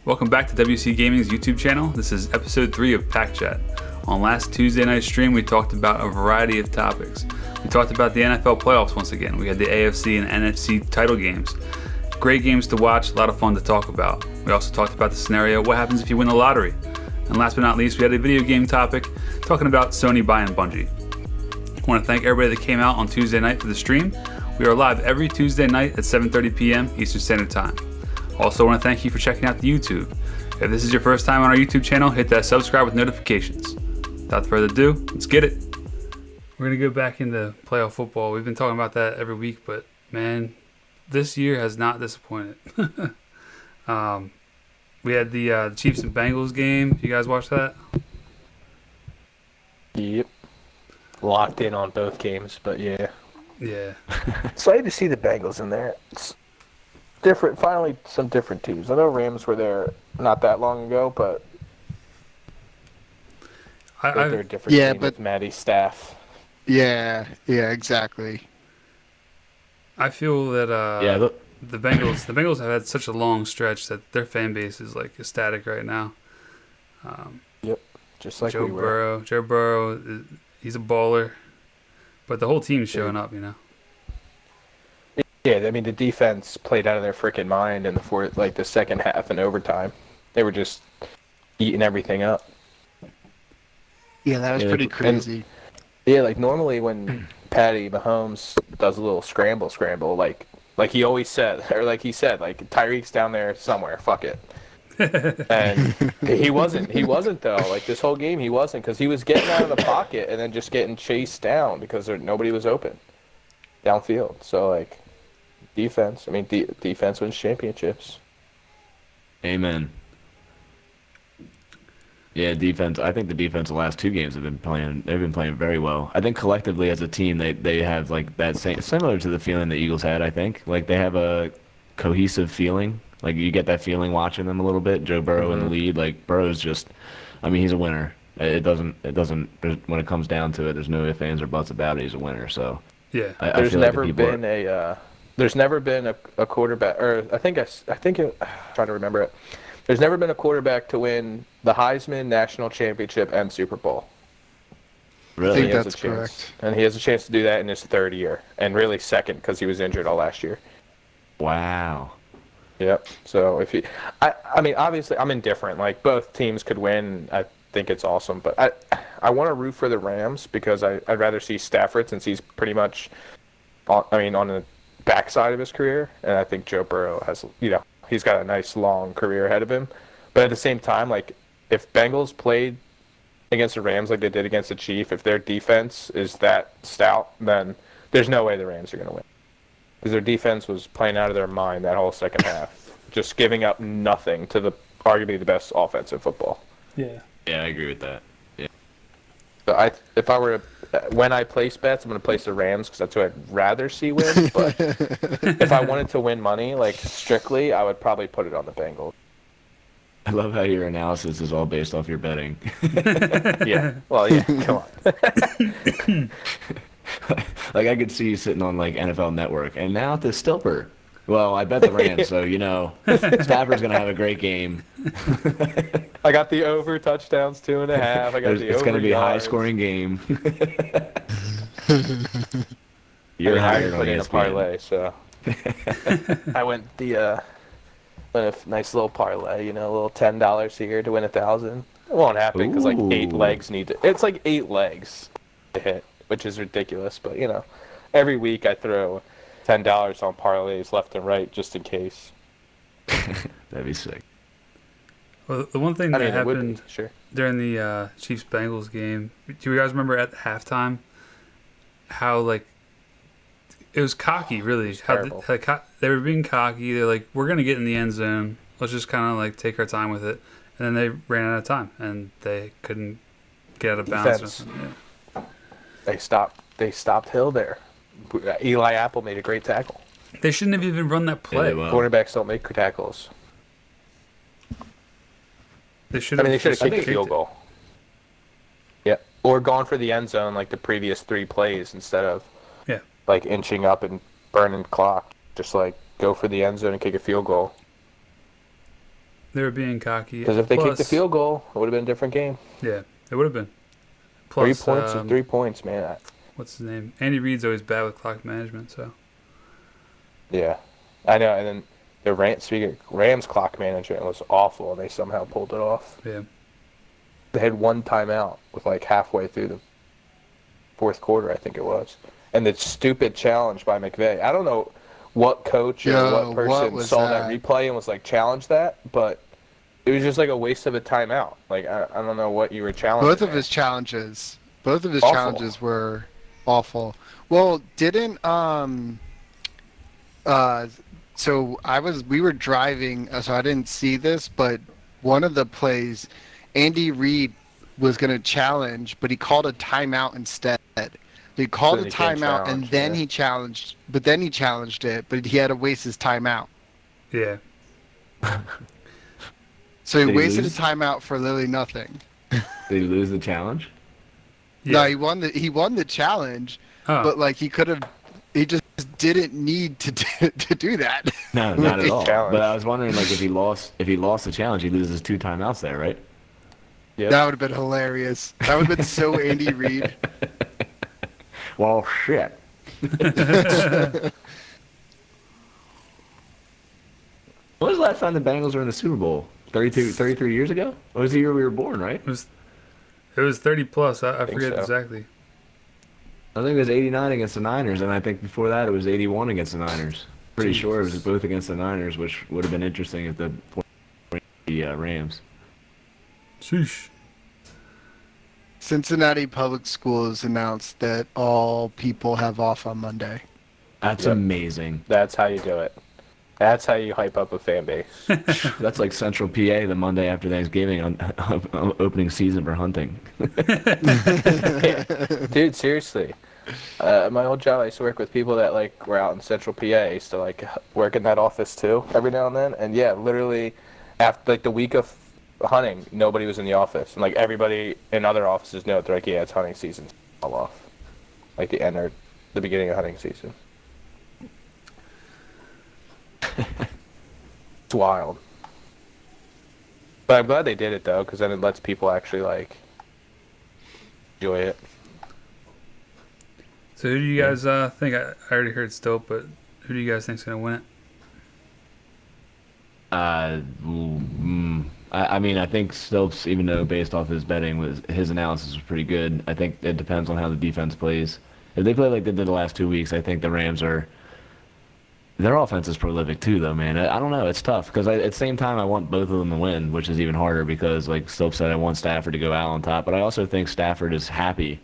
Welcome back to WC Gaming's YouTube channel. This is episode 3 of Pack Chat. On last Tuesday night stream, we talked about a variety of topics. We talked about the NFL playoffs once again. We had the AFC and NFC title games. Great games to watch, a lot of fun to talk about. We also talked about the scenario, what happens if you win the lottery? And last but not least, we had a video game topic, talking about Sony buying Bungie. I want to thank everybody that came out on Tuesday night for the stream. We are live every Tuesday night at 7:30 p.m. Eastern Standard Time. Also want to thank you for checking out the YouTube. If this is your first time on our YouTube channel, hit that subscribe with notifications. Without further ado, let's get it. We're going to go back into playoff football. We've been talking about that every week, but man, this year has not disappointed. We had the Chiefs and Bengals game. You guys watch that? Yep. Locked in on both games, but yeah. Yeah. Excited to see the Bengals in there. It's different. Finally, some different teams. I know Rams were there not that long ago, but they're a different team with Matty's staff. Yeah, exactly. I feel that the Bengals have had such a long stretch that their fan base is like ecstatic right now. Yep, just like Joe Burrow, he's a baller, but the whole team's showing up, you know. Yeah, I mean the defense played out of their freaking mind in the second half and overtime. They were just eating everything up. Yeah, that was pretty crazy. Like normally when Patty Mahomes does a little scramble, like he always said, or like he said, like Tyreek's down there somewhere, fuck it. And he wasn't though. Like this whole game he wasn't, because he was getting out of the pocket and then just getting chased down because nobody was open downfield. So like defense wins championships. Amen. Yeah, defense. I think the defense the last two games they've been playing very well. I think collectively as a team they have like that same, similar to the feeling the Eagles had, I think. Like they have a cohesive feeling. Like you get that feeling watching them a little bit. Joe Burrow in the lead. Like Burrow's just, I mean, he's a winner. It doesn't when it comes down to it, there's no ifs, ands, or buts about it. He's a winner. So yeah. There's never been a quarterback, or I'm trying to remember it. There's never been a quarterback to win the Heisman, National Championship, and Super Bowl. Really? I think that's correct. And he has a chance to do that in his third year, and really second because he was injured all last year. Wow. Yep. So I mean, obviously, I'm indifferent. Like both teams could win. I think it's awesome, but I want to root for the Rams because I'd rather see Stafford since he's pretty much, on the backside of his career, and I think Joe Burrow has, he's got a nice long career ahead of him. But at the same time, like if Bengals played against the Rams like they did against the Chiefs, if their defense is that stout, then there's no way the Rams are going to win. Because their defense was playing out of their mind that whole second half, just giving up nothing to the arguably the best offense in football. Yeah. Yeah, I agree with that. Yeah. So when I place bets, I'm going to place the Rams because that's who I'd rather see win. But if I wanted to win money, like strictly, I would probably put it on the Bengals. I love how your analysis is all based off your betting. Yeah. Well, yeah. Come on. Like I could see you sitting on like NFL Network, and now to Stilper. Well, I bet the Rams, so Stafford's gonna have a great game. I got the over touchdowns 2.5. It's gonna be a high-scoring game. You're hired on a parlay, so I went a nice little parlay. A little $10 here to win 1,000. It won't happen because like 8 legs need to. It's like 8 legs to hit, which is ridiculous. But every week I throw $10 on parlays left and right just in case. That'd be sick. Well, the one thing that happened during the Chiefs-Bengals game, do you guys remember at halftime how, like, it was cocky, really. How they were being cocky. They're like, we're going to get in the end zone. Let's just kind of, like, take our time with it. And then they ran out of time, and they couldn't get out of bounds. Yeah. They stopped Hill there. Eli Apple made a great tackle. They shouldn't have even run that play. Quarterbacks don't make tackles. They should have kicked a field goal. Yeah, or gone for the end zone like the previous 3 plays instead of like inching up and burning clock. Just like go for the end zone and kick a field goal. They were being cocky. Because if they kicked the Plus- field goal, it would have been a different game. Yeah, it would have been. Plus, 3 points is 3 points, man. What's his name? Andy Reid's always bad with clock management, so. Yeah, I know. And then the Rams clock management was awful, and they somehow pulled it off. Yeah. They had one timeout with like halfway through the fourth quarter, I think it was. And the stupid challenge by McVay. I don't know what coach or what person saw that replay and was like, challenge that, but it was just like a waste of a timeout. Like, I don't know what you were challenging. Both of his challenges were awful. Well, didn't so we were driving, so I didn't see this, but one of the plays, Andy Reid was going to challenge, but he called a timeout instead. He called a timeout and then he challenged, it, but he had to waste his timeout. Yeah. So he wasted a timeout for literally nothing. Did he lose the challenge? Yeah. No, he won the challenge, but like he just didn't need to do that. No, not at all. But I was wondering, like, if he lost the challenge, he loses 2 timeouts there, right? Yep. That would have been hilarious. That would have been so Andy Reid. Well, shit. When was the last time the Bengals were in the Super Bowl? 33 years ago? What was the year we were born, right? It was 30 plus. I forget so. exactly. I think it was 89 against the Niners, and I think before that it was 81 against the Niners. Pretty sure it was both against the Niners, which would have been interesting if the Rams. Sheesh. Cincinnati Public Schools announced that all people have off on Monday. That's amazing. That's how you do it. That's how you hype up a fan base. That's like Central PA the Monday after Thanksgiving on opening season for hunting. Dude, seriously. My old job, I used to work with people that like were out in Central PA. I used to like work in that office too every now and then. And yeah, literally after like the week of hunting, nobody was in the office. And like everybody in other offices know, they're like, yeah, it's hunting season. All off. Like the end or the beginning of hunting season. It's wild. But I'm glad they did it though, because then it lets people actually like enjoy it. So who do you guys think? I already heard Stope, but who do you guys think's gonna win it? I mean, I think Stokes, even though based off his betting, his analysis was pretty good. I think it depends on how the defense plays. If they play like they did the last 2 weeks, I think the Rams their offense is prolific too, though, man. I don't know. It's tough because at the same time, I want both of them to win, which is even harder because, like Stokes said, I want Stafford to go out on top. But I also think Stafford is happy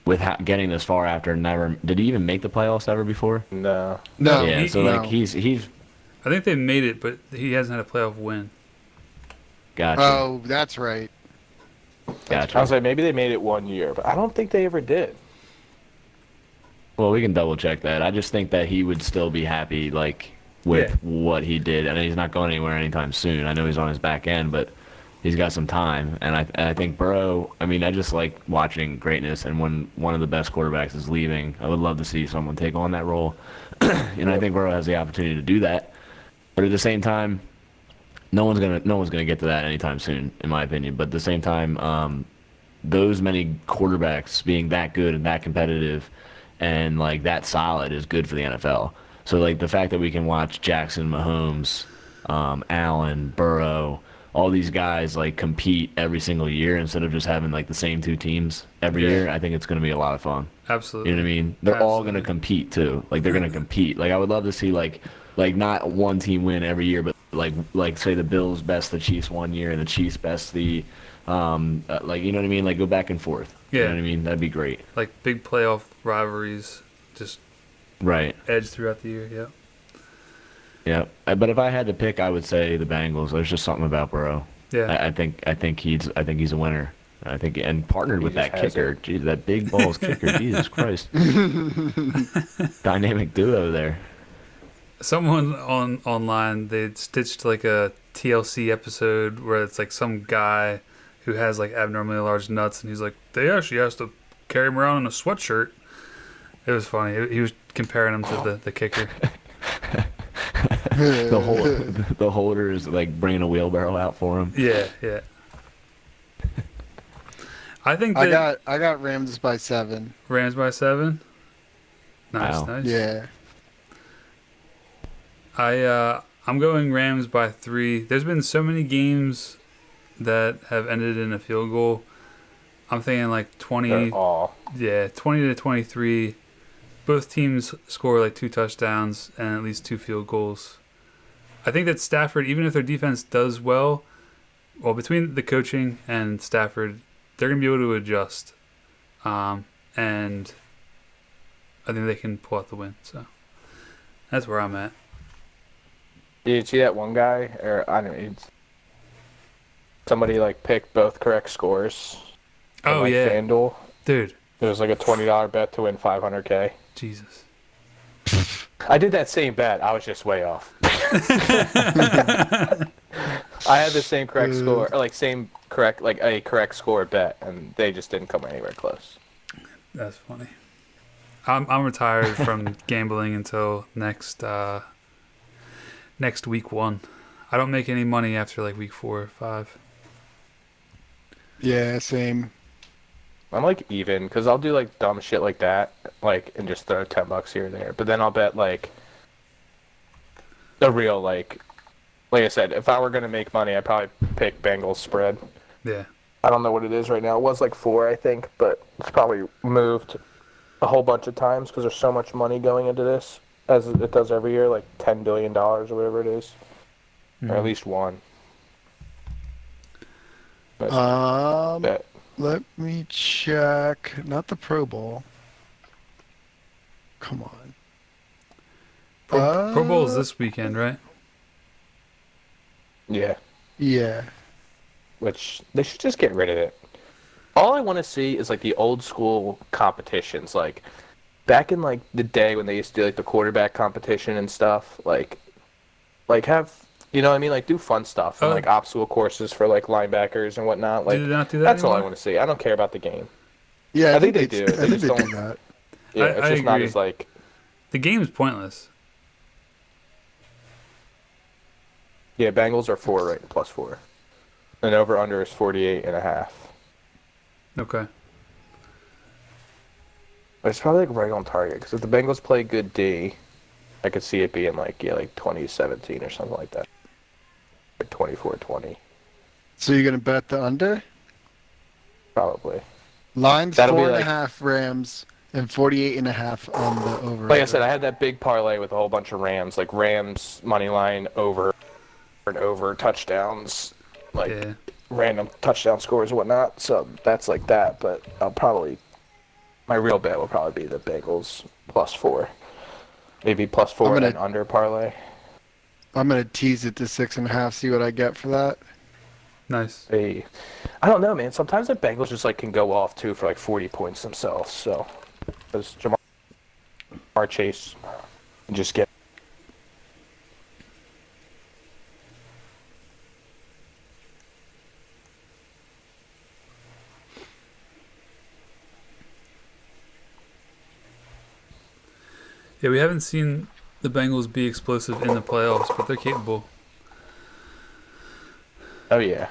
with getting this far after never. Did he even make the playoffs ever before? No. Yeah. He's. I think they made it, but he hasn't had a playoff win. Gotcha. Oh, that's right. Gotcha. I was like, maybe they made it 1 year, but I don't think they ever did. Well, we can double check that. I just think that he would still be happy, like, with what he did, and he's not going anywhere anytime soon. I know he's on his back end, but he's got some time, and I think Burrow. I mean, I just like watching greatness, and when one of the best quarterbacks is leaving, I would love to see someone take on that role. And I think Burrow has the opportunity to do that, but at the same time, no one's gonna get to that anytime soon, in my opinion. But at the same time, those many quarterbacks being that good and that competitive and like that solid is good for the NFL. So like the fact that we can watch Jackson, Mahomes, Allen, Burrow, all these guys like compete every single year instead of just having like the same 2 teams every year, I think it's going to be a lot of fun. Absolutely. You know what I mean? They're all going to compete too. Like they're going to compete. Like I would love to see like not one team win every year, but like say the Bills best the Chiefs 1 year and the Chiefs best the like, you know what I mean? Like go back and forth. Yeah. You know what I mean? That'd be great. Like big playoff rivalries, just right. Edge throughout the year. Yeah. Yeah, but if I had to pick, I would say the Bengals. There's just something about Burrow. Yeah. I think he's a winner. I think and partnered with that kicker. Jeez, that big balls kicker. Jesus Christ. Dynamic duo there. Someone online, they stitched like a TLC episode where it's like some guy who has like abnormally large nuts, and he's like, they actually has to carry him around in a sweatshirt. It was funny. He was comparing him to the kicker. the holder is like bringing a wheelbarrow out for him. Yeah, yeah. I think that I got Rams by 7. Rams by 7. Nice, Wow. nice. Yeah. I'm going Rams by 3. There's been so many games that have ended in a field goal. I'm thinking like 20. They're all. Yeah, 20 to 23. Both teams score like 2 touchdowns and at least 2 field goals. I think that Stafford, even if their defense does well, between the coaching and Stafford, they're going to be able to adjust. And I think they can pull out the win. So that's where I'm at. Did you see that one guy? Or I don't know. Somebody like picked both correct scores. Oh, on, like, yeah. FanDuel. Dude. It was like a $20 bet to win $500K. Jesus. I did that same bet. I was just way off. I had the same correct score, or like a correct score bet, and they just didn't come anywhere close. That's funny. I'm retired from gambling until next week 1. I don't make any money after like week 4 or 5. Yeah, same. I'm like even, because I'll do like dumb shit like that, like, and just throw $10 here or there. But then I'll bet like the real, like I said, if I were gonna make money, I'd probably pick Bengals spread. Yeah. I don't know what it is right now. It was like 4, I think, but it's probably moved a whole bunch of times because there's so much money going into this, as it does every year, like $10 billion or whatever it is, or at least one. Bet. Let me check. Not the Pro Bowl. Come on. Pro Bowl is this weekend, right? Yeah. Yeah. Which they should just get rid of it. All I want to see is like the old school competitions, like back in like the day when they used to do like the quarterback competition and stuff. Like have, you know what I mean? Like do fun stuff and like obstacle courses for like linebackers and whatnot. Like do they not do that that's anymore? all I want to see. I don't care about the game. Yeah, I think they do. I think just they do don't. that. Yeah, it's I just not agree. as like. The game is pointless. Yeah, Bengals are 4 right, +4, and over under is 48.5. Okay. But it's probably like right on target because if the Bengals play good D, I could see it being like 2017 or something like that, like 24-20 So you're gonna bet the under? probably. Line's That'll be 4.5 Rams and 48.5 on the over. Like I said, I had that big parlay with a whole bunch of Rams, like Rams money line over and over touchdowns, like Yeah. random touchdown scores and whatnot. So that's like that. But my real bet will probably be the Bengals +4, maybe +4 and under parlay. I'm gonna tease it to 6.5. See what I get for that. Nice. I don't know, man. Sometimes the Bengals just like can go off too for like 40 points themselves. So does Jamar Chase and just get. Yeah, we haven't seen the Bengals be explosive in the playoffs, but they're capable. Oh yeah.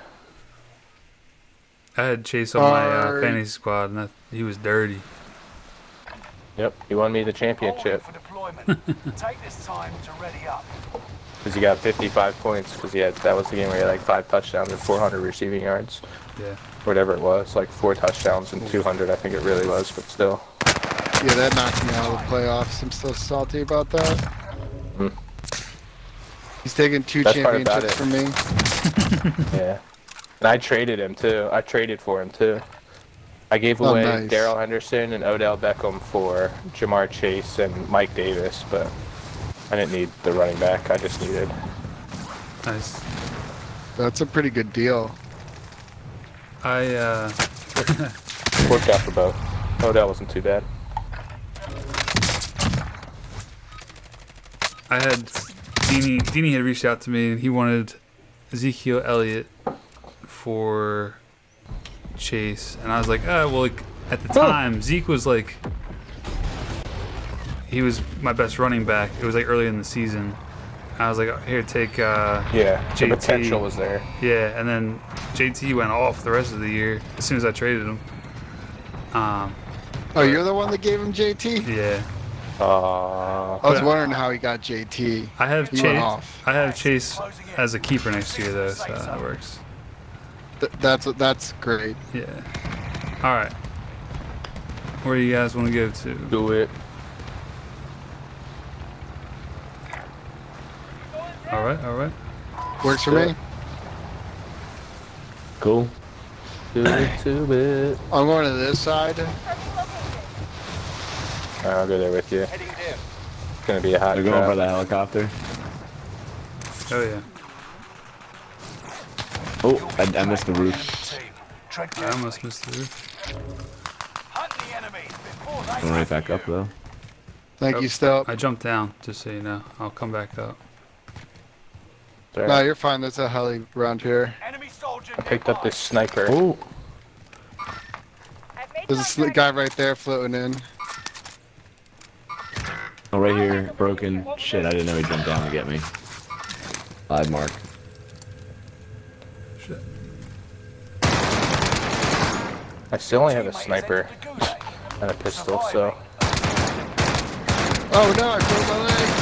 I had Chase on my fantasy squad, and he was dirty. Yep, he won me the championship For deployment. Take this time to ready up. because he got 55 points because that was the game where he had like 5 touchdowns and 400 receiving yards, Yeah. whatever it was, like 4 touchdowns and 200. I think it really was, but still. Yeah, that knocked me out of the playoffs. I'm still salty about that. Mm. He's taking 2 Best part about championships it- from me. Yeah, and I traded him too. I traded for him too. I gave away nice. Darrell Henderson and Odell Beckham for Jamar Chase and Mike Davis, but I didn't need the running back. I just needed. Nice. That's a pretty good deal. I Worked out for both. Odell wasn't too bad. had Dini had reached out to me, and he wanted Ezekiel Elliott for Chase, and I was like, well, like, at the time, Zeke was like, he was my best running back. It was like early in the season. I was like, oh, here, take Yeah, the JT. potential was there. Yeah, and then JT went off the rest of the year as soon as I traded him. Oh, you're the one that gave him JT? Yeah. I was wondering how he got JT. I have He went Chase. off. I have Chase as a keeper next year though, so that works. That's great. Yeah. All right. Where do you guys want to go to? Do it. All right. All right. Works for me. Cool. Do it. I'm going to this side. I'll go there with you. It's gonna be a hot They're going for trap. the helicopter. Oh yeah. Oh, I missed the roof. Team. Tread I almost missed the roof. Hunt the enemies before they Going right hunt back you. up though. Thank you, Step. I jumped down, just so you know. I'll come back up. Sorry. No, you're fine. There's a heli around here. Enemy soldier I picked up this sniper. Oh, There's a guy right there floating in. oh, right here, broken. Shit, I didn't know he jumped down to get me. Live mark. Shit. I still only have a Teammate has sniper entered the gulag. and a pistol, so Oh no, I broke my legs.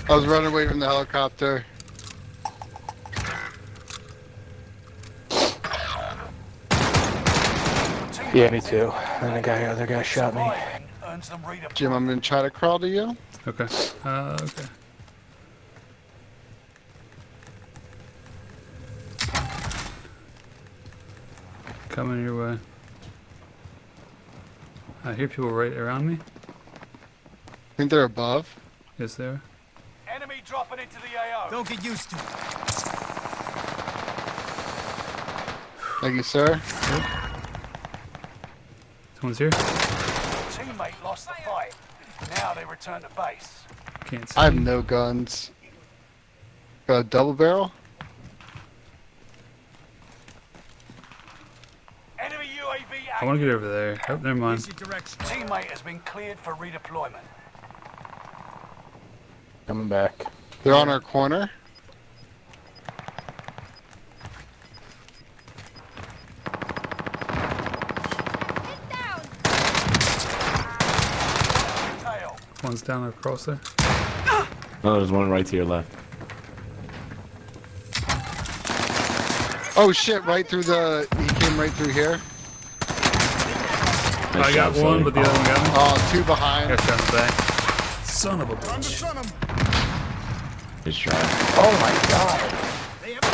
I was running away from the helicopter. yeah, me too. And the other guy shot me. Surviving earns them redeployment. Jim, I'm gonna try to crawl to you. Okay. Okay. Coming your way. I hear people right around me. I think they're above. Is there? Enemy dropping into the AO. Don't get used to it. Thank you, sir. Someone's here? Teammate lost the fight. Now they return to base. Can't see. I have no guns. Got a double barrel? Enemy UAV I want to active. get over there. Oh, never mind. Here's your direction. Teammate has been cleared for redeployment. Coming back. They're on our corner. Tail. One's down across there. Oh, there's one right to your left. Oh shit, right through the... He came right through here. Nice I got job, one, Sully. but the other one got me. Oh, two I behind. got shot in the back. Son of a bitch. Understand 'em. Nice try. Oh my god. They have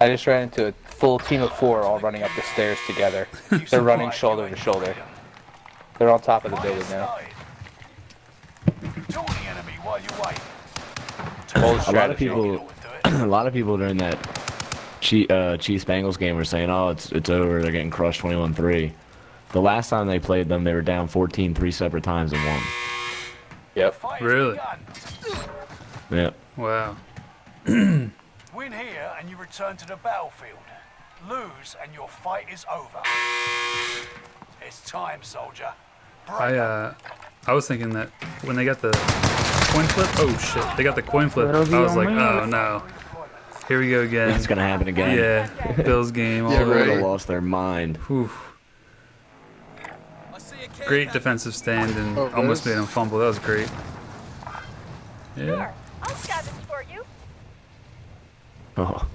I just ran into a full team of 4 all running up the stairs together. They're running shoulder to shoulder. They're on top of the building now. Kill the enemy while you wait. Old A lot of strategy. people, a lot of people during that Chiefs Bengals game were saying, "Oh, it's over. They're getting crushed 21-3." The last time they played them, they were down 14 3 separate times and won. Yep. Fight has Really? begun. Yeah. Wow. Win here and you return to the battlefield. Lose and your fight is over. It's time, soldier. I was thinking that when they got the coin flip. Oh shit! They got the coin flip. I was like, oh no. Here we go again. It's gonna happen again. Yeah. Bills game. All Yeah, the They would way. have lost their mind. Whew. I see a cave Great pack. defensive stand and Oh, almost this? made him fumble. That was great. Yeah. Sure, I'll scavenge for you. Oh.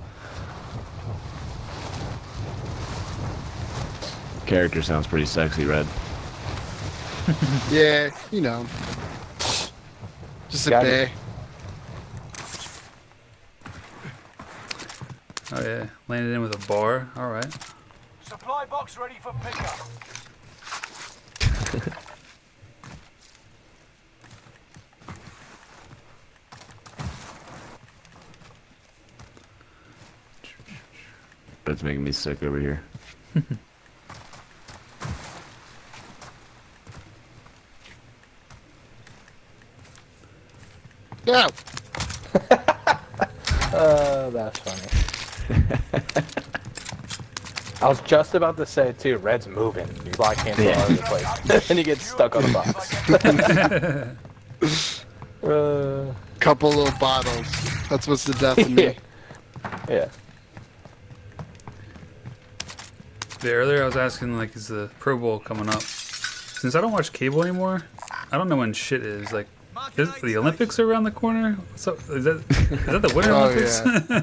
Character sounds pretty sexy, Red. Yeah, you know. Just a Got day. it. Oh yeah. Landed in with a bar. All right. Supply box ready for pickup. That's making me sick over here. Yeah. That's funny. I was just about to say too. Red's moving. You block cancel all over the place, and he gets stuck on the box. Couple little bottles. That's what's the death of me. Yeah. Yeah, earlier I was asking, like, is the Pro Bowl coming up? Since I don't watch cable anymore, I don't know when shit is. Like, is the Olympics are around the corner? What's up? Is that the Winter Olympics? Yeah.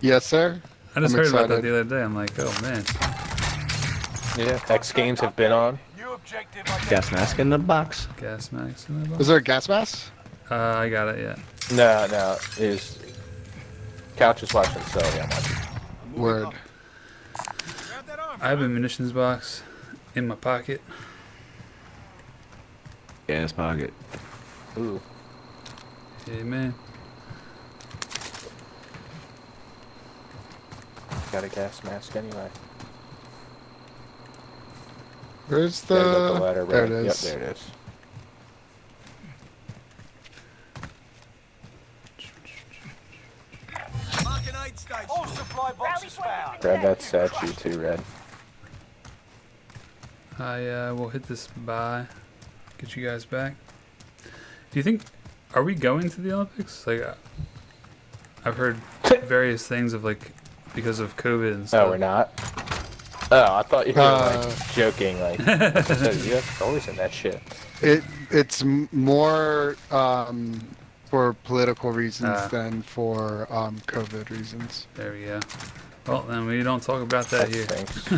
Yes, sir. I just I'm heard about that excited. the other day. I'm like, oh, man. Yeah. X Games have been on. New objective identified. Gas mask in the box. Gas max in the box? Is there a gas mask? I got it, yeah. No. Is Couch is watching Sully. I'm watching. Word. I have a munitions box in my pocket. Gas pocket. Ooh. Yeah, man. Got a gas mask anyway. Where's There's the... up the ladder, There it right? is. Yep, there it is. All supply boxes found. Grab that statue too, Red. I will hit this buy. Get you guys back. Do you think... Are we going to the Olympics? Like, I've heard various things of, like, because of COVID and stuff. No, we're not. Oh, I thought you were like joking. Like, so you have always in that shit. It's more for political reasons than for COVID reasons. There we go. Well, then we don't talk about that here. Stinks.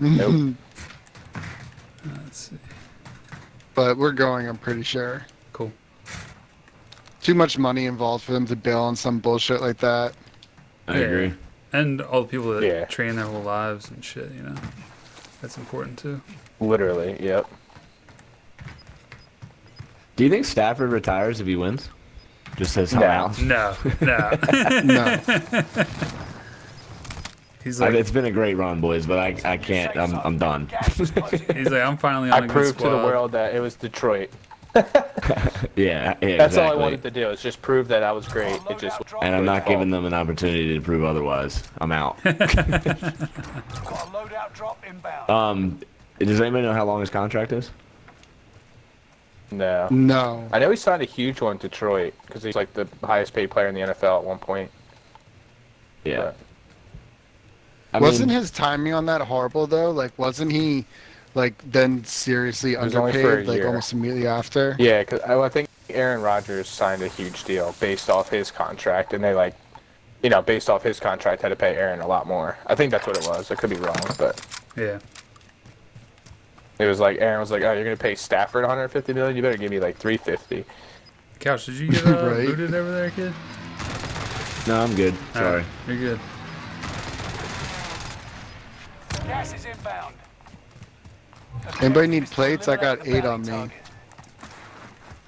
Nope. Let's see. But we're going, I'm pretty sure. Cool. Too much money involved for them to bail on some bullshit like that. I agree. And all the people that Yeah. train their whole lives and shit, you know. That's important too. Literally, yep. Do you think Stafford retires if he wins? Just says I'm out. No. No. He's like, It's been a great run, boys, but I can't. I'm done. he's like, I'm finally on I a good proved to the squad. world that it was Detroit. Yeah, That's exactly. all I wanted to do. Is just prove that I was great. It just And I'm not giving them an opportunity to prove otherwise. I'm out. Got a loadout drop inbound. Does anybody know how long his contract is? no. No. I know he signed a huge one in Detroit because he's like the highest paid player in the NFL at one point. Yeah. But Wasn't his timing on that horrible though? Like, wasn't he like then seriously was only for a underpaid like year. almost immediately after? yeah, because I think Aaron Rodgers signed a huge deal based off his contract, and they like, based off his contract, had to pay Aaron a lot more. I think that's what it was. I could be wrong, but Yeah. it was like Aaron was like, "Oh, you're gonna pay Stafford 150 million? You better give me like 350." Couch, did you get Right. booted over there, kid? No, I'm good. Sorry. Alright, you're good. Gas is inbound. Anybody need plates? I got 8 on me.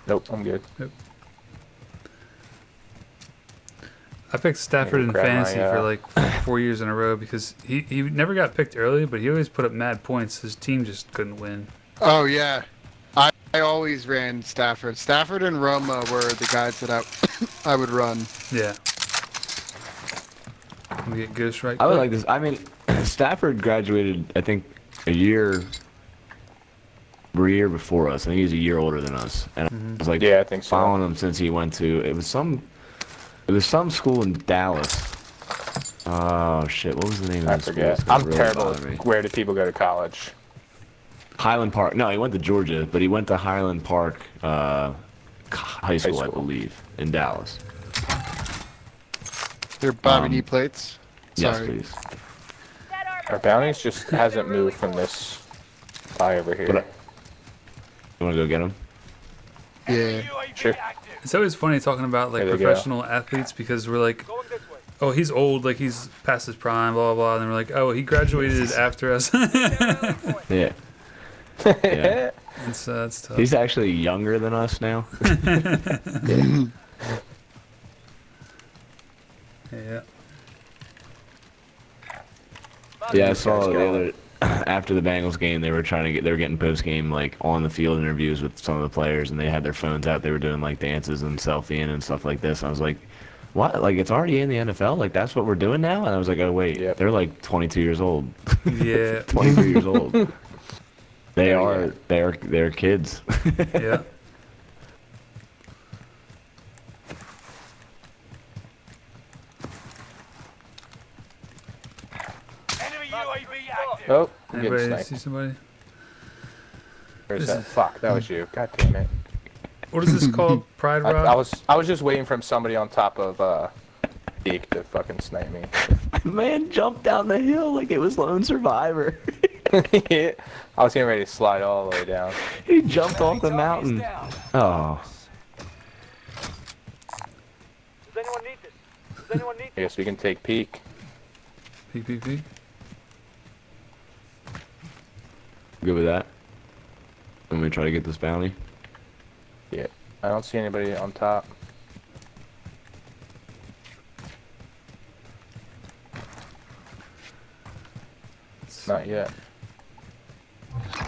Nope, I'm good. I picked Stafford in grab my, fantasy for like 4 years in a row because he never got picked early, but he always put up mad points. His team just couldn't win. Oh yeah. I always ran Stafford. Stafford and Roma were the guys that I would run. Yeah. We get Ghost right I would quick. like this. I mean, Stafford graduated, I think, a year before us. I think he's a year older than us. And I was like, Yeah, I think so. following him since he went to it was some school in Dallas. Oh shit, what was the name I of the school? forget. It's gonna I'm really terrible. bother me. Where do people go to college? Highland Park. No, he went to Georgia, but he went to Highland Park high school, I school. believe, in Dallas. Here, Bobby, need plates? Yes, Sorry. please. That armor Our bounties just hasn't moved from this pie over here. But you want to go get him? Yeah. UAV Sure. active. It's always funny talking about like There they go. professional athletes because we're like, oh, he's old, like he's past his prime, blah blah blah, and then we're like, oh, he graduated after us. Yeah. Yeah. It's tough. He's actually younger than us now. Yeah. Yeah, I saw the other after the Bengals game, they were getting post game like on the field interviews with some of the players, and they had their phones out. They were doing like dances and selfieing and stuff like this. I was like, what? Like, it's already in the NFL? Like, that's what we're doing now? And I was like, oh, wait, Yep. they're like 22 years old. Yeah. 23 years old. They Yeah, are, yeah. they're kids. Yeah. Enemy UAV active. Oh, I'm getting Anybody see sniped. somebody? Where's This that? is- Fuck, that was you. God damn it. What is this called? Pride Rock? I was just waiting for somebody on top of Deke to fucking snipe me. Man jumped down the hill like it was Lone Survivor. I was getting ready to slide all the way down. He jumped off the Target is mountain. down. Oh. Does anyone need this? Does anyone need I guess we can take peek. Peek, peek, peek. Good with that. Let me try to get this bounty. Yeah. I don't see anybody on top. Not yet.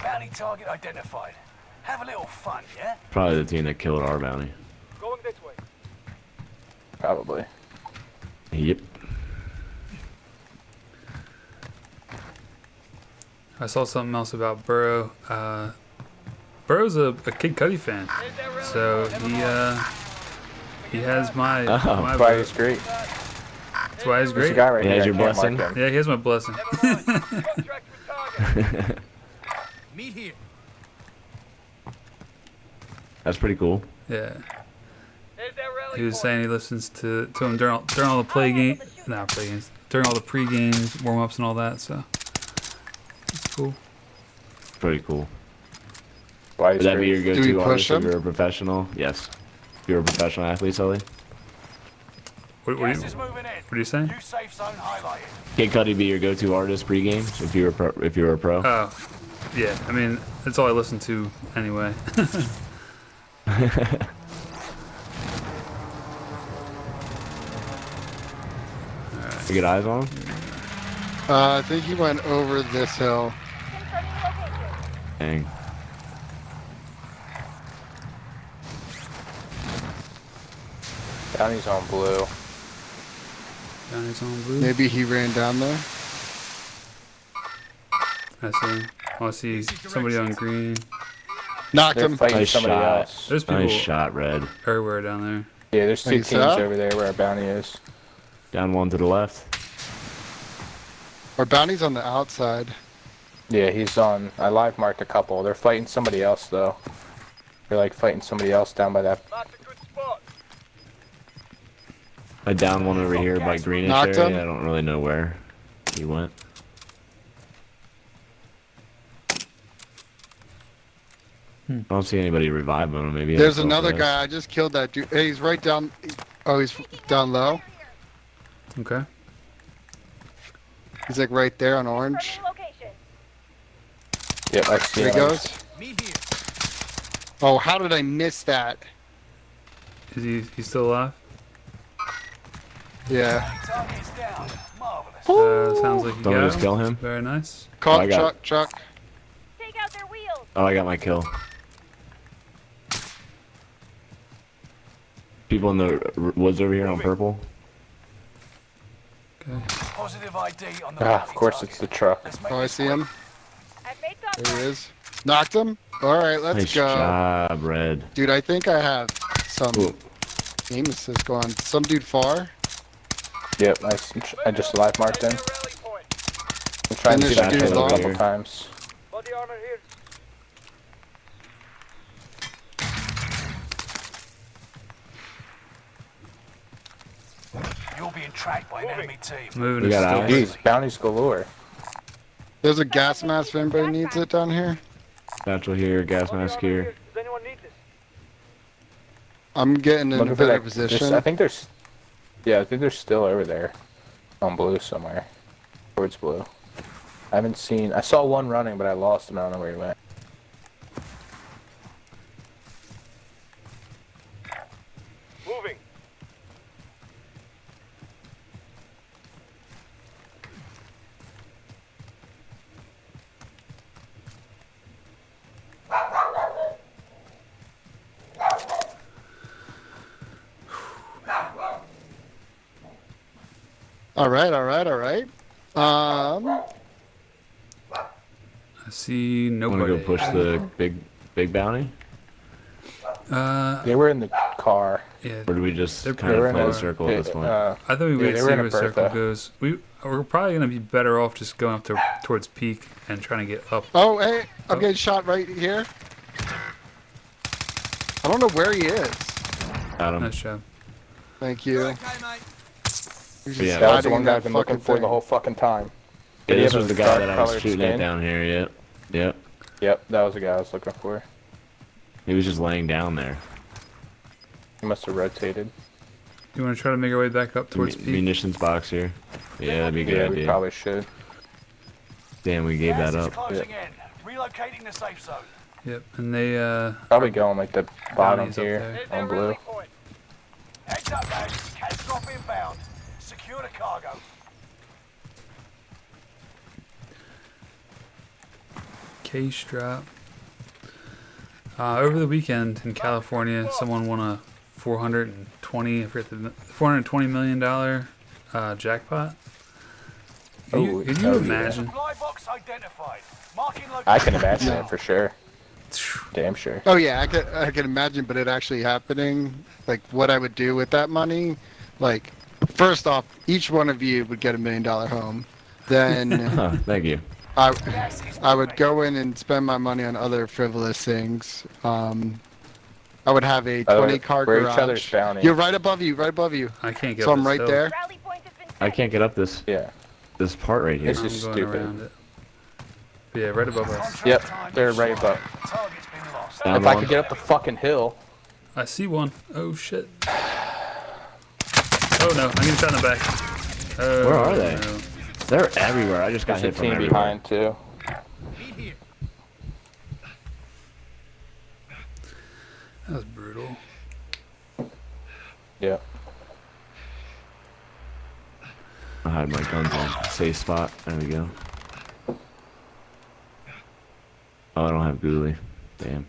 Bounty target identified. Have a little fun, yeah? Probably the team that killed our bounty. Going this way. Probably. Yep. I saw something else about Burrow. Burrow's a Kid Cudi fan, so he has my Oh. my That's why vote. he's great. That's why he's There's a great. guy right He here. has I your can't mark blessing? him. Yeah, he has my blessing. Contract with target. Meet here. That's pretty cool. Yeah, There's that rally he was point. saying he listens to him during all the play game, not play games, during all the pre-games, warm-ups, and all that. So it's cool. Pretty cool. Why he's Would that be great. your Do we go-to push artist if him? you're a professional? Yes. If you're a professional athlete, Sully? What Gas are is you moving in. what are you saying? New safe zone highlighted. Kid Cudi be your go-to artist pregame if you were a pro? Oh, yeah. I mean, that's all I listen to anyway. You get eyes on him? I think he went over this hill. Confirming location. Dang. Downey's on blue. Downey's on blue. Maybe he ran down there. I see. Oh, I see somebody on green. Knocked They're him. fighting Nice somebody shot. else. There's people Nice shot, Red. everywhere down there. Yeah, there's two Think teams so? over there where our bounty is. Down one to the left. Our bounty's on the outside. Yeah, he's on. I live marked a couple. They're fighting somebody else though. They're like fighting somebody else down by that. Marked a good spot. I down one over here by greenish Knocked area. him. I don't really know where he went. I don't see anybody reviving him. Maybe There's that's another what it guy. I just killed that dude. Hey, he's right down. Oh, he's down low. Okay. He's like right there on orange. Confirming location. Yep, I see There he him. goes. Meet here. Oh, how did I miss that? Is he still alive? Yeah. Bounty target is down. Marvelous. Sounds like you Don't got just him. kill him? Very nice. Caught I got truck. Take out their wheels. Oh, I got my kill. People in the woods over here on purple. Okay. Positive ID on the Ah, bounty of course target. it's the truck. Let's make Oh, I this see quick. him. I've made There contact. he is. Knocked him. All right, let's Nice go. job, Red. Dude, I think I have some Ooh. aim assist going. Some dude far. Yep, I just live marked him. There's their rally point. I'm trying to Finish see that dude kill a off. couple times. Body armor here. You're being tracked by an enemy team. Moving We is got still. eyes. Jeez, bounties galore. There's a gas mask if anybody needs it down here. Natural here, gas Body mask armor here. Does anyone need this? I'm getting in Looking a for better that. position. I think there's. Yeah, I think they're still over there, on blue somewhere, towards blue. I haven't seen. I saw one running, but I lost him. I don't know where he went. Moving. All right. I see Want nobody. to go push the big bounty, They were in the car. Yeah. or do we just They're kind They of were in play the a circle at this point? I thought we Yeah, wait they to were see in a where circle Bertha. goes. We're probably gonna be better off just going up towards peak and trying to get up. Oh, hey, I'm Oh. getting shot right here. I don't know where he is. Adam, Nice job. Thank you. Yeah, He's just that That was the hiding one in guy that I've been looking fucking for the thing. whole fucking time. yeah, Did he this have was a the guy that I was dark-colored shooting at skin? down here. Yep. Yep, that was the guy I was looking for. He was just laying down there. He must have rotated. You want to try to make our way back up towards peak? Munitions box here. Yeah, that'd be a good Yeah, we idea. probably should. Damn, we gave Gas that is up. closing in. Relocating the safe zone. Yep. And they Probably going like the bottom bounties up here there. Hit their on blue. rally point. Heads up, lads. Cats drop inbound. Secure the cargo. case drop. Over the weekend in California, someone won a $420 million jackpot. Can you Oh, imagine? Supply box identified. Marking location. I can imagine No. it for sure. Damn sure. Oh yeah, I can imagine, but it actually happening. Like what I would do with that money, like first off, each one of you would get $1 million home. Then Huh, thank you. I would go in and spend my money on other frivolous things. I would have a 20-car we're garage. each other's bounty. You're right above you, right above you. I can't get So up I'm this right hill. there. Rally point has been set. I can't get up this Yeah. part right here. It's I'm just going stupid. around it. But yeah, right above us. Contract Yep, time they're is right short. above. Target's been lost. Down If I one. could get up the fucking hill. I see one. Oh shit. Oh no, I'm getting shot in the back. Oh, Where are they? no. They're everywhere. I just got There's a hit from team everywhere. behind too. That was brutal. Yeah. I had my guns in safe spot. There we go. Oh, I don't have ghoulie. Damn.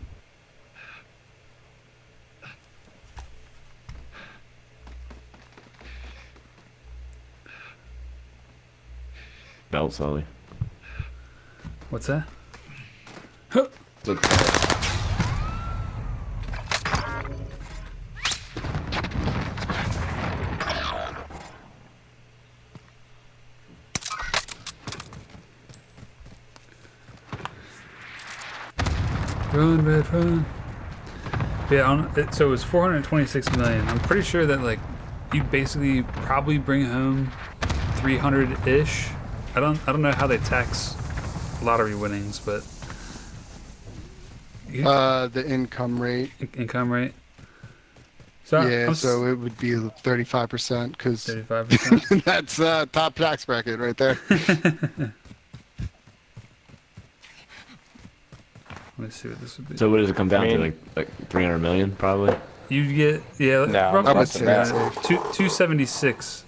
Belt Sully. What's that? Huh. Run, Red, run. Yeah, so it was 426 million. I'm pretty sure that like you basically probably bring home 300-ish. I don't know how they tax lottery winnings, but The income rate. income rate. So Yeah, I'm so it would be 35% because 35%. that's top tax bracket right there. Let me see what this would be. So what does it come down I to? mean- Like 300 million, probably. You get No, roughly less than that. 276.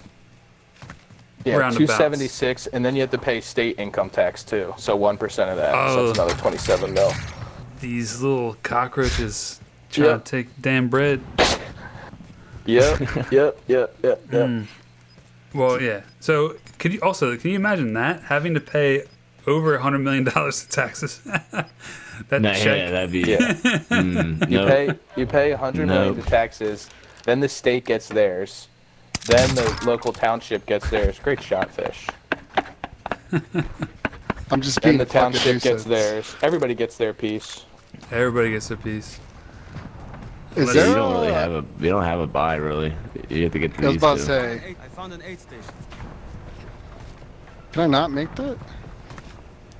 Yeah, Roundabouts. 276, and then you have to pay state income tax too. So 1% of that. Oh. So that's another 27 mil. These little cockroaches trying Yep. to take damn bread. Yep. Well, yeah. So can you imagine that having to pay over $100 million in taxes? That Nah, check. yeah, that'd be. Yeah. Nope. You pay 100 million Nope. to taxes, then the state gets theirs, then the local township gets theirs. Great shot, fish. I'm just Then being the fucking township gets nuisance. theirs. Everybody gets their piece. Everybody gets a piece. Is Unless there You don't really a- have a. You don't have a buy really. You have to get I was these about to two. say, I found an aid station. can I not make that?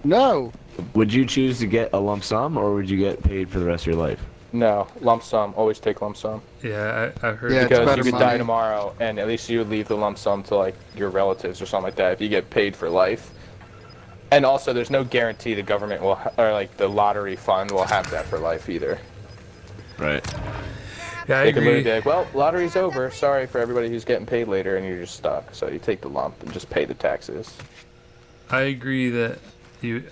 No. Would you choose to get a lump sum, or would you get paid for the rest of your life? No, lump sum. Always take lump sum. Yeah, I've heard. Yeah, it's Because better you could die money. tomorrow, and at least you would leave the lump sum to like your relatives or something like that. If you get paid for life, and also there's no guarantee the government will, or like the lottery fund will have that for life either. Right. Yeah, I They could literally agree. be like, "Well, lottery's over. Sorry for everybody who's getting paid later," and you're just stuck. So you take the lump and just pay the taxes. I agree that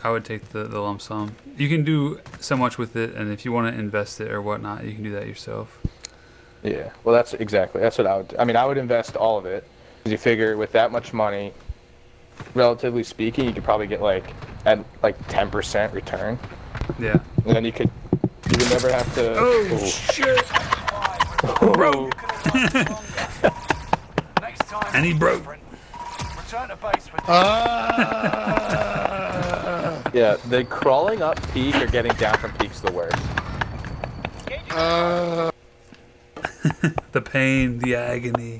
I would take the lump sum. You can do so much with it, and if you want to invest it or whatnot, you can do that yourself. Yeah. Well, that's what I would. I mean, I would invest all of it, You figure with that much money, relatively speaking, you could probably get like at like 10% return, Yeah. and then you would never have to. Oh, shit! Bro. Next time, And he broke. different. Return to base for Yeah, the crawling up peak or getting down from peak's the worst. The pain, the agony,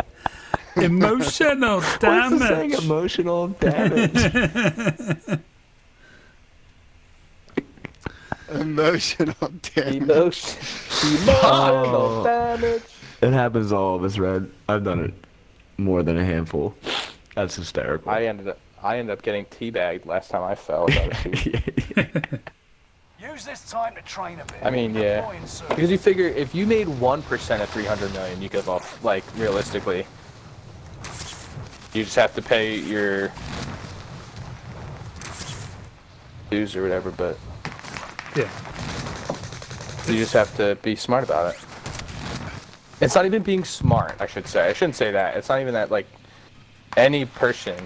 emotional damage. Emotional damage. Emotional damage. Emotional damage. It happens to all of us, Red. I've done it more than a handful. That's hysterical. I ended up getting teabagged last time I fell without a shoe. Use this time to train a bit. I mean, yeah. Deploying soon. Because you figure if you made 1% of 300 million, you could, like, realistically, you just have to pay your dues or whatever, but Yeah. you just have to be smart about it. It's not even being smart, I should say. I shouldn't say that. It's not even that, like, any person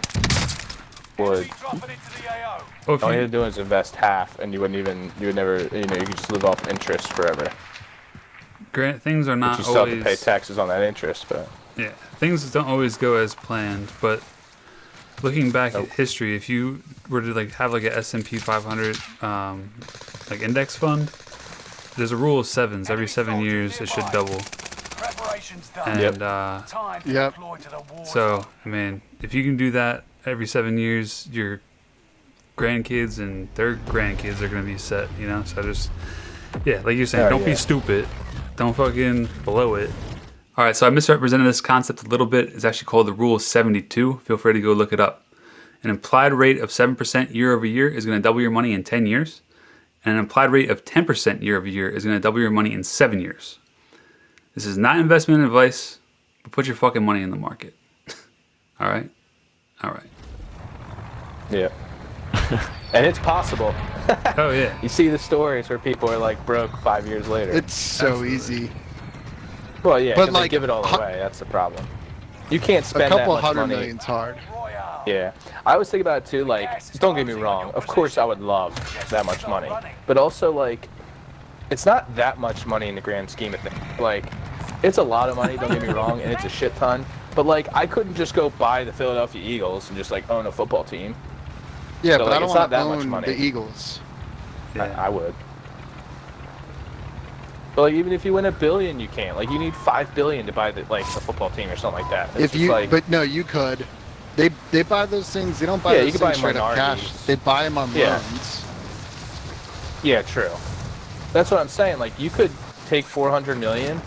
would. Enemy dropping into the AO. Well, if All you you, have to do is invest half, and you would never, you could just live off interest forever. grant things are But not you still have always. to pay taxes on that interest, but. Yeah, things don't always go as planned. But looking back at history, if you were to like have like a S&P 500 like index fund, there's a rule of sevens. Every 7 years, it should double. Preparations done. And Time to Yep. deploy to the war so, zone. I mean, if you can do that every 7 years, your grandkids and their grandkids are gonna be set. You know, so just yeah, like you're saying, Oh, don't yeah. be stupid. Don't fucking blow it. All right, so I misrepresented this concept a little bit. It's actually called the Rule of 72. Feel free to go look it up. An implied rate of 7% year over year is going to double your money in 10 years. And an implied rate of 10% year over year is going to double your money in 7 years. This is not investment advice, but put your fucking money in the market. All right? All right. Yeah. And it's possible. Oh, yeah. You see the stories where people are like broke 5 years later. It's so easy. Well, yeah, but, 'cause like, they give it all away. That's the problem. You can't A spend couple that much hundred money. million's hard. Royale. Yeah, I always think about it too. Like, don't get me wrong. Of course, I would love that much money, but also like, it's not that much money in the grand scheme of things. Like, it's a lot of money. Don't get me wrong, and it's a shit ton. But like, I couldn't just go buy the Philadelphia Eagles and just like own a football team. Yeah, So, but like, I don't it's not want to that much own money. the Eagles. Yeah. I would. But like, even if you win $1 billion, you can't. Like, you need $5 billion to buy the a football team or something like that. It's If just you, like, but no, you could. They buy those things. They don't buy Yeah, those you can buy things straight up cash. minorities. They buy them on Yeah. loans. yeah, true. That's what I'm saying. Like, you could take 400 million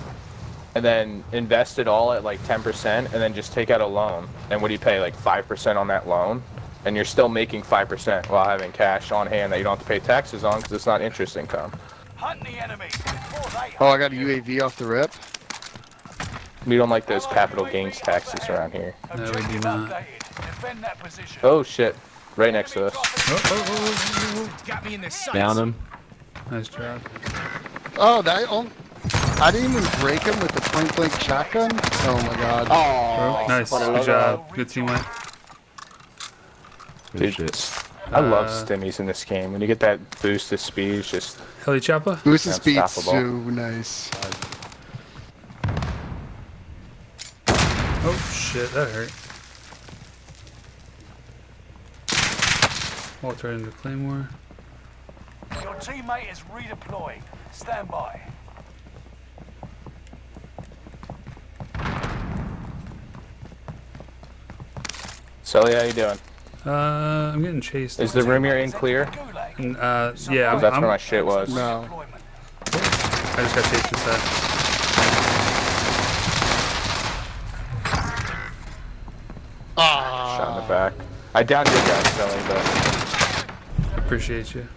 and then invest it all at like 10% and then just take out a loan. And what do you pay, like 5% on that loan? And you're still making 5% while having cash on hand that you don't have to pay taxes on because it's not interest income. Hunt the enemy before they Oh, I hunt got a you. UAV off the rip. We don't like those capital gains taxes around here. No, we do Objective not. updated. Defend that position. Oh shit. Right next to us. Got me in the sights. Down him. Nice job. Oh, I didn't even break him with the point blank shotgun. Oh my god. Oh, Nice. Good job. Good teamwork. Good Dude, shit. I love stimmies in this game. When you get that boost of speed, it's just Heli chopper? Boost of speed's Unstoppable. so nice. Oh shit, that hurt. Walked right into Claymore. Your teammate is redeploying. Stand by. Sully, how you doing? I'm getting chased. Is the room you're in clear? Gulag. Yeah, That's I'm, where my shit was. No. Deployment. I just got chased with that. Shot in the back. I downed your guy, Sully, but Appreciate you.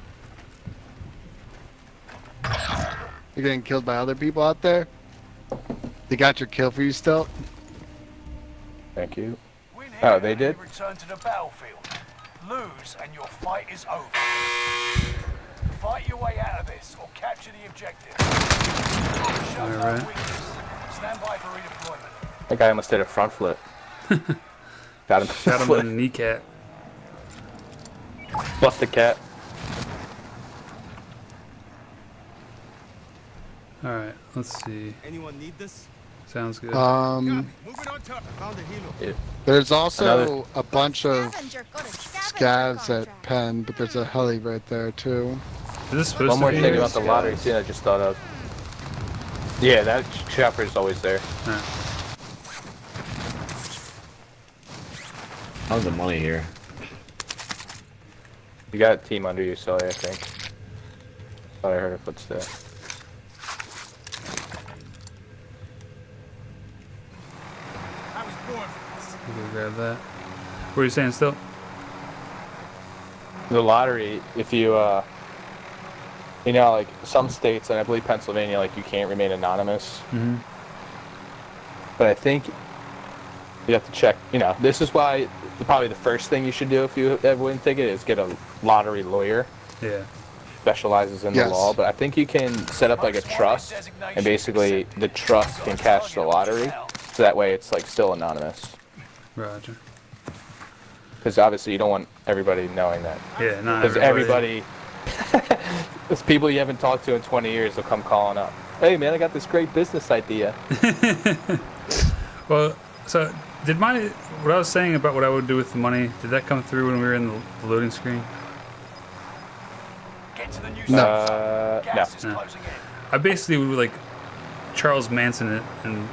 You're getting killed by other people out there? They got your kill for you still? thank you. Win here Oh, they and did? you return to the battlefield. Lose and your fight is over. Fight your way out of this or capture the objective. Show no Alright. weakness. Stand by for redeployment. That guy almost did a front flip. Got him. Shot him in the kneecap. Bust the cat. Alright, let's see. Anyone need this? Sounds good. Moving on top. I found a helo. There's also Another- a bunch of Scavenger got a scavenger scavs at contract. Penn, but there's a heli right there too. Is this supposed One more to be thing yours? about the lottery too, I just thought of. Yeah, that chopper is always there. Alright. Tons of money here. You got a team under you, Sully, I think. Thought I heard a footstep. I was born for this. We'll go grab that. What are you saying still? The lottery, if you, you know, like some states, and I believe Pennsylvania, like you can't remain anonymous. Mm-hmm. But I think you have to check, you know, this is why probably the first thing you should do if you ever win a ticket is get a lottery lawyer. Yeah. Specializes in Yes. the law, but I think you can set up like a trust, and basically the trust can cash the lottery, so that way it's like still anonymous. Roger. Because obviously you don't want everybody knowing that. Yeah, not Because everybody, there's people you haven't talked to in 20 years will come calling up. Hey man, I got this great business idea. Well, so did what I was saying about what I would do with the money, did that come through when we were in the loading screen? Get to the new No. safe zone. Gas is No. closing in. I basically would like Charles Manson it and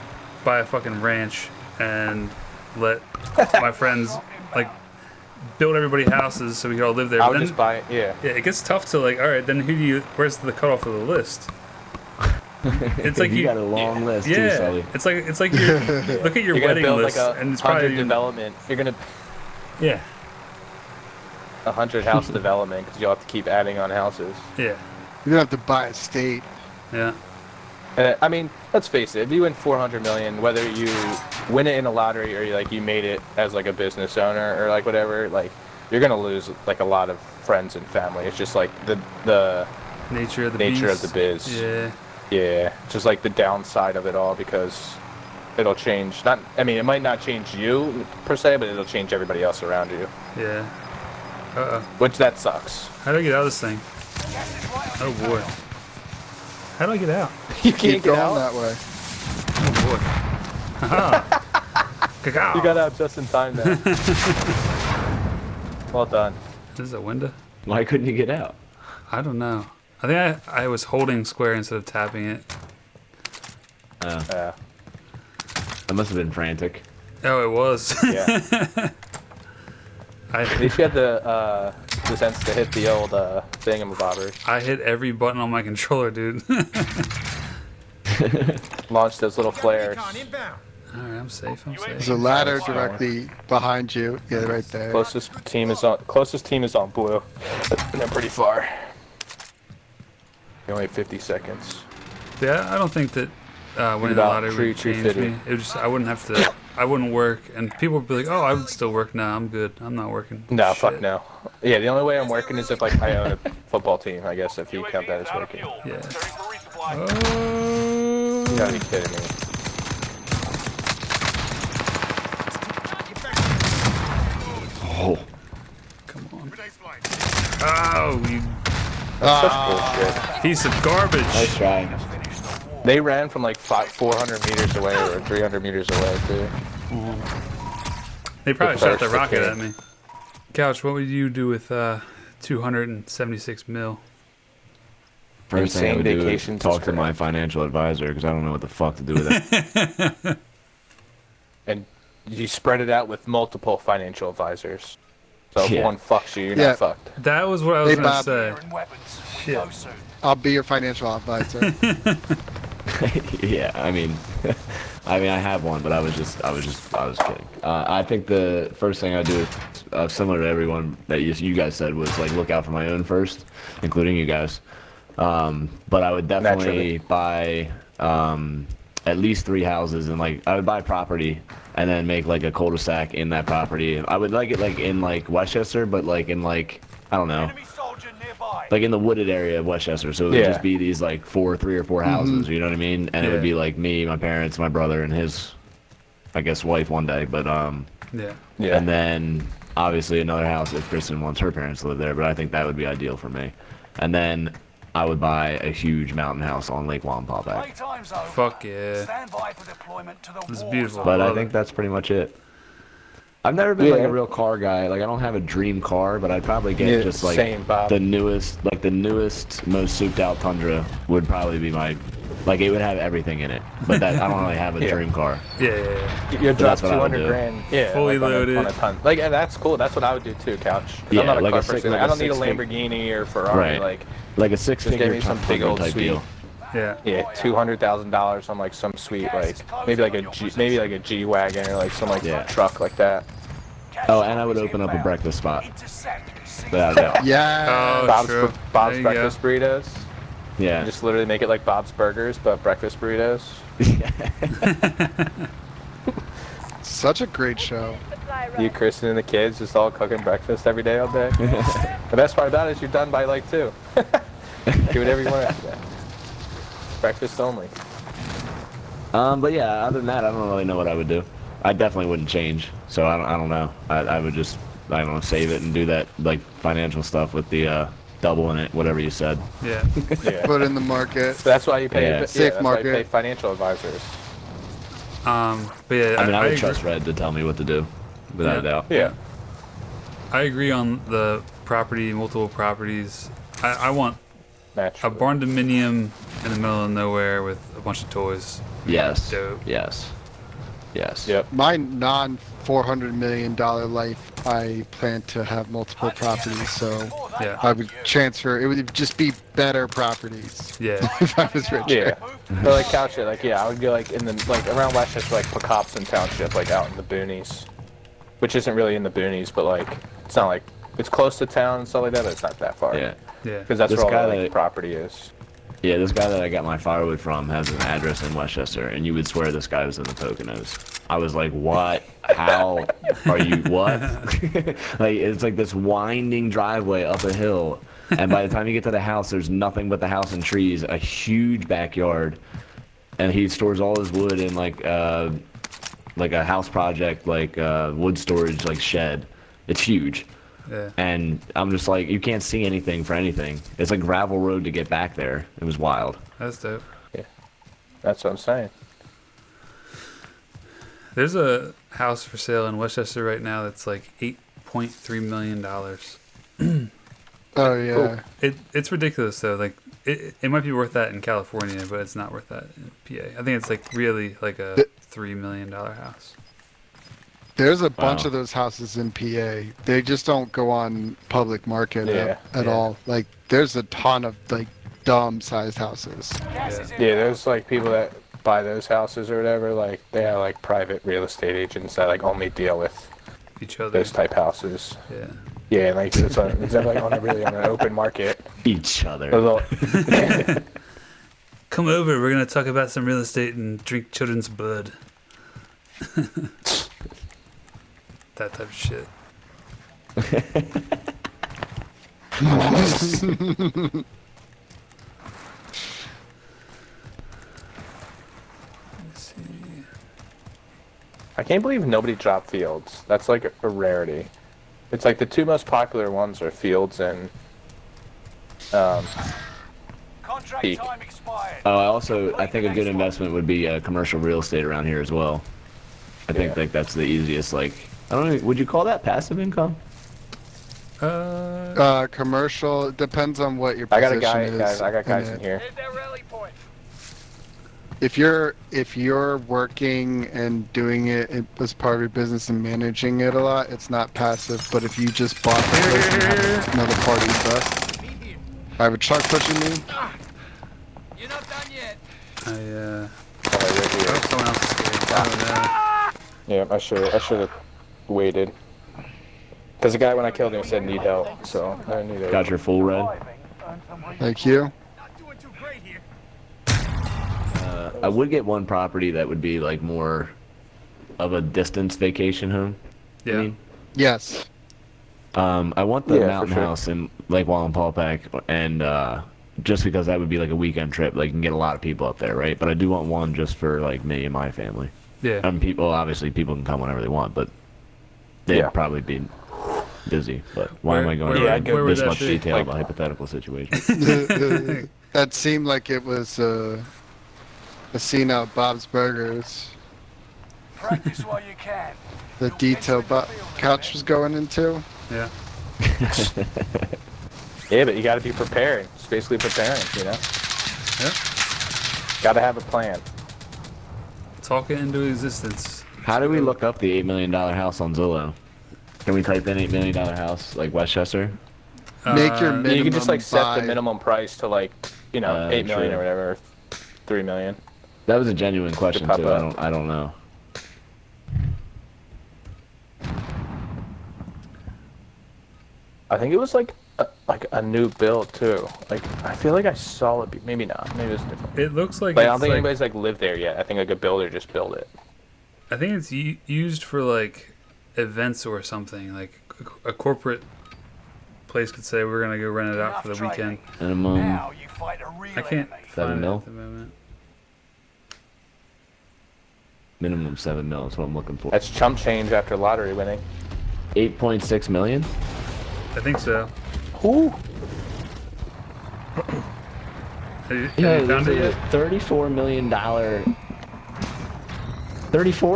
buy a fucking ranch and let my friends like build everybody houses so we could all live there. I But would then, just buy it, yeah. yeah, it gets tough to like, all right, then where's the cutoff of the list? It's like you got a long list too, yeah, Sully. it's like your look at your You're gonna wedding build list, like a and it's 100 probably development. You're gonna yeah, 100 house development because you'll have to keep adding on houses. yeah, You don't have to buy a state. yeah, I mean, let's face it. If you win 400 million, whether you win it in a lottery or you made it as like a business owner or like whatever, like you're gonna lose like a lot of friends and family. It's just like the nature of the nature of beast. the biz. Yeah, Yeah, just like the downside of it all because it'll change. Not, I mean, it might not change you per se, but it'll change everybody else around you. yeah. Uh-oh. Which that sucks. How do I get out of this thing? Oh boy. How do I get out? You can't Keep get going out. that way. Oh boy. Haha. Cacao. You got out just in time now. Well done. This is a window? Why couldn't you get out? I don't know. I think I was holding square instead of tapping it. Yeah. That must have been frantic. Oh, it was. Yeah. At least you had the sense to hit the old thingamabobbers. I hit every button on my controller, dude. Launch those little flares. Recon inbound. Alright, I'm safe. I'm There's safe. a ladder directly behind you. Yeah, right there. Closest team is on blue. And they're pretty far. You only have 50 seconds. Yeah, I don't think that winning the About lottery would true change fitting. me. It would just I wouldn't have to. I wouldn't work, and people would be like, "Oh, I would still work." Nah, I'm good. I'm not working. No, Shit. fuck no. Yeah, the only way I'm working is if like I own a football team, I guess, if you count that as working. Yeah. You Oh. gotta be kidding me. Oh, Come on. Grenade flight. Oh, you Such bullshit. piece of garbage. nice try. They ran from like 400 meters away or 300 meters away, too. They probably shot the first rocket okay. at me. Couch, what would you do with 276 mil? First thing I Insane would do is vacations talk is to my correct. financial advisor because I don't know what the fuck to do with it. And you spread it out with multiple financial advisors. So if Yeah. one fucks you, you're Yeah. not fucked. That was what I was Hey, gonna Bob. say. And weapons. Shit. Go soon. I'll be your financial advisor. Yeah, I mean, I have one, but I was kidding. I think the first thing I do is similar to everyone that you guys said was like look out for my own first, including you guys. But I would definitely buy at least 3 houses and like I would buy property and then make like a cul-de-sac in that property. I would like it like in like Westchester, but like in like I don't know. Enemy soldier nearby. Like in the wooded area of Westchester, so it would Yeah. just be these like 3 or 4 houses, you know what I mean? And it Yeah. would be like me, my parents, my brother, and his I guess, wife one day. But Yeah. Yeah. and then obviously another house if Kristen wants her parents to live there. But I think that would be ideal for me. And then I would buy a huge mountain house on Lake Wallenpaupack. Playtime's over. Fuck yeah. Stand by for deployment to the This is war beautiful. zone. But I Love think it. that's pretty much it. I've never been like Yeah. a real car guy. Like I don't have a dream car, but I'd probably get Yeah, just like same, Bob. the newest, most souped out Tundra would probably be my, like it would have everything in it. But that I don't really have a Yeah. dream car. Yeah. You drop that's what I would 200 do. grand. Yeah. Fully like loaded. On a ton. Like, and that's cool. That's what I would do too, Couch. 'Cause Yeah, I'm not a like car a six- person. like I a don't need a six-fig- Lamborghini or Ferrari. Right. Like, Like a just give six-figure me some big Tundra old type suite. deal. Yeah. Yeah, $200,000 on like some sweet, like maybe like a G wagon or like some like Yeah. truck like that. Oh, and I would open up a breakfast spot. Intercept. Without a doubt. Yeah. Oh, Bob's true. Bob's There you go. breakfast burritos. Yeah. Just literally make it like Bob's Burgers, but breakfast burritos. Such a great show. You, Kristen, and the kids just all cooking breakfast every day, all day. The best part about it is you're done by like 2. Do whatever you want after that. Breakfast only. But yeah, other than that, I don't really know what I would do. I definitely wouldn't change. So I don't know. I would just, I don't know, save it and do that like financial stuff with the double in it, whatever you said. Yeah. Yeah. Put in the market. That's why you pay. Yeah. Safe that's why you pay market. financial advisors. But yeah, I mean, I would agree- trust Red to tell me what to do, without a Yeah. doubt. Yeah. I agree on the property, multiple properties. I want a Naturally. barn dominium in the middle of nowhere with a bunch of toys. Yes. Dope. Yes. Yes. Yep. My non-$400 million life, I plan to have multiple properties, so Yeah. I would transfer. It would just be better properties Yeah. if I was richer. Yeah. But like Couch it, like yeah, I would go like in the like around Westchester, like Pocopson Township, like out in the boonies, which isn't really in the boonies, but like it's not like it's close to town and stuff like that, but it's not that far. Yeah. Yeah. Because that's This where all guy the like, that- property is. Yeah, this guy that I got my firewood from has an address in Westchester, and you would swear this guy was in the Poconos. I was like, what? How are you? What? Like, it's like this winding driveway up a hill, and by the time you get to the house, there's nothing but the house and trees, a huge backyard, and he stores all his wood in like a house project, like wood storage, like shed. It's huge. Yeah. And I'm just like, you can't see anything for anything. It's like gravel road to get back there. It was wild. That's dope. That's what I'm saying. There's a house for sale in Westchester right now that's like $8.3 million. Oh yeah. It's ridiculous though. Like it might be worth that in California, but it's not worth that in PA. I think it's like really like a $3 million house. There's a bunch Wow. of those houses in PA. They just don't go on public market at Yeah. all. Like there's a ton of like dumb sized houses. Gas is Yeah, inbound. there's like people that buy those houses or whatever. Like they have like private real estate agents that like only deal with Each other. those type houses. Yeah. Yeah, and like it's like on an open market. Each other. A little- Come over. We're gonna talk about some real estate and drink children's blood. That type of shit. Let's see. I can't believe nobody dropped Fields. That's like a rarity. It's like the 2 most popular ones are Fields and Contract Peak. time expired. I think a good investment would be commercial real estate around here as well. I think Yeah. like that's the easiest. Like, I don't know, would you call that passive income? Commercial, it depends on what your I position got a guy, is. guys. I got guys in it. here. Hit that rally point. If you're working and doing it as part of your business and managing it a lot, it's not passive. But if you just bought the place and have another party invest, Meet here. I have a truck pushing me. You're not done yet. Oh, right here. someone else is scared. Yeah, I should have waited. Because the guy when I killed him said need help, so I knew that. Got your full red? Thank you. Not doing too great here. I would get one property that would be like more of a distance vacation home. Yeah. I mean, Yes. I want the Yeah, for mountain sure. house in Lake Wallenpaupack, and just because that would be like a weekend trip, like you can get a lot of people up there, right? But I do want one just for like me and my family. Yeah. People can come whenever they want, but they'd Yeah. probably be busy. But why am I going where- into where would this that much be? detail Like- about hypothetical situations? That seemed like it was a scene out Bob's Burgers. Practice while you can. The You'll detail enter the field in a Couch minute. was going into. Yeah. Yeah, but you got to be preparing. It's basically preparing, you know? Yep. Got to have a plan. Talk it into existence. How do we look up the $8 million house on Zillow? Can we type in $8 million house like Westchester? Make your minimum You can just like set buy. the minimum price to like, you know, 8 million true. or whatever, 3 million. That was a genuine question pop too. up. I don't know. I think it was like a new build too. Like I feel like I saw it. Maybe not. Maybe it's different. It looks like But I it's don't think like, anybody's like lived there yet. I think like a builder just built it. I think it's used for like events or something. Like a corporate place could say we're gonna go rent it out for the Enough weekend. training. Minimum Now you fight a real I can't enemy. $7 find it mil? at the moment. minimum $7 mil is what I'm looking for. That's chump change after lottery winning. 8.6 million. I think so. Ooh. Have you Yeah, found it there's yet? a $34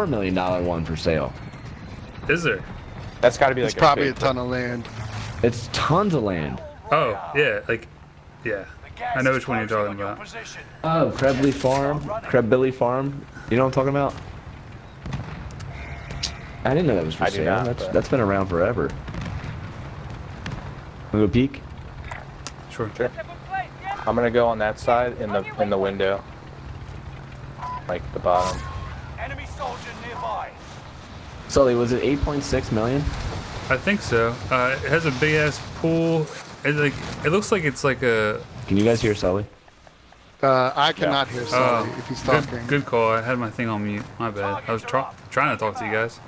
million one for sale. Is there? That's got to be like It's probably a big- ton of land. It's tons of land. Oh yeah, like yeah. The gas I know is which one you're closing talking on your about. position. Oh, Krebbilly Farm. You know what I'm talking about? I didn't know that was for I do sale. not, That's been around forever. Wanna go peek? Sure. Sure. I'm gonna go on that side in the window, like the bottom. Enemy soldier nearby. Sully, was it 8.6 million? I think so. It has a big ass pool. It looks like it's like a Can you guys hear Sully? I cannot hear Sully if he's talking. good call. I had my thing on mute. My bad. I was trying to talk to you guys.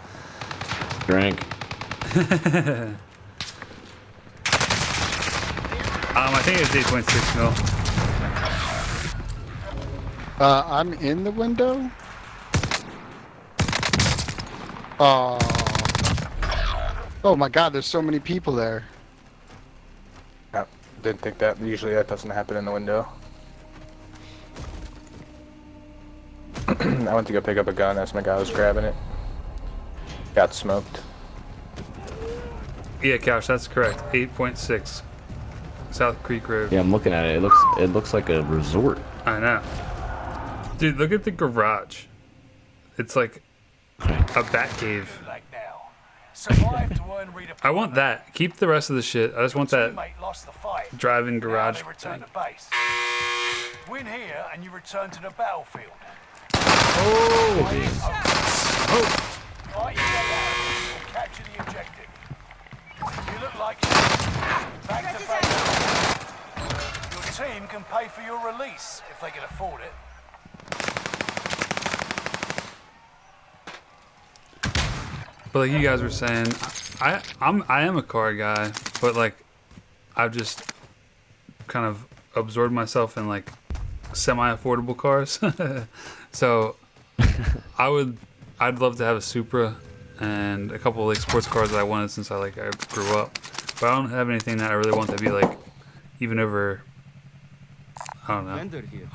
Drink. I think it's 8.6 mil. I'm in the window. Oh. Oh my God! There's so many people there. Yeah, didn't think that. Usually that doesn't happen in the window. I went to go pick up a gun as my guy was grabbing it. Got smoked. Yeah, Couch, that's correct. 8.6. South Creek Road. Yeah, I'm looking at it. It looks like a resort. I know. Dude, look at the garage. It's like a bat cave. Like now. Survive to earn redeployment. I want that. Keep the rest of the shit. I just want that Teammate lost the fight. drive-in Now garage they return thing. to base. Win here and you return to the battlefield. Oh! Fight your way out or capture the objective. You look like it. Back to back. Your team can pay for your release if they can afford it. But like you guys were saying, I am a car guy, but like I've just kind of absorbed myself in like semi-affordable cars. So I'd love to have a Supra and a couple of like sports cars that I wanted since I grew up. But I don't have anything that I really want to be like even over, I don't know,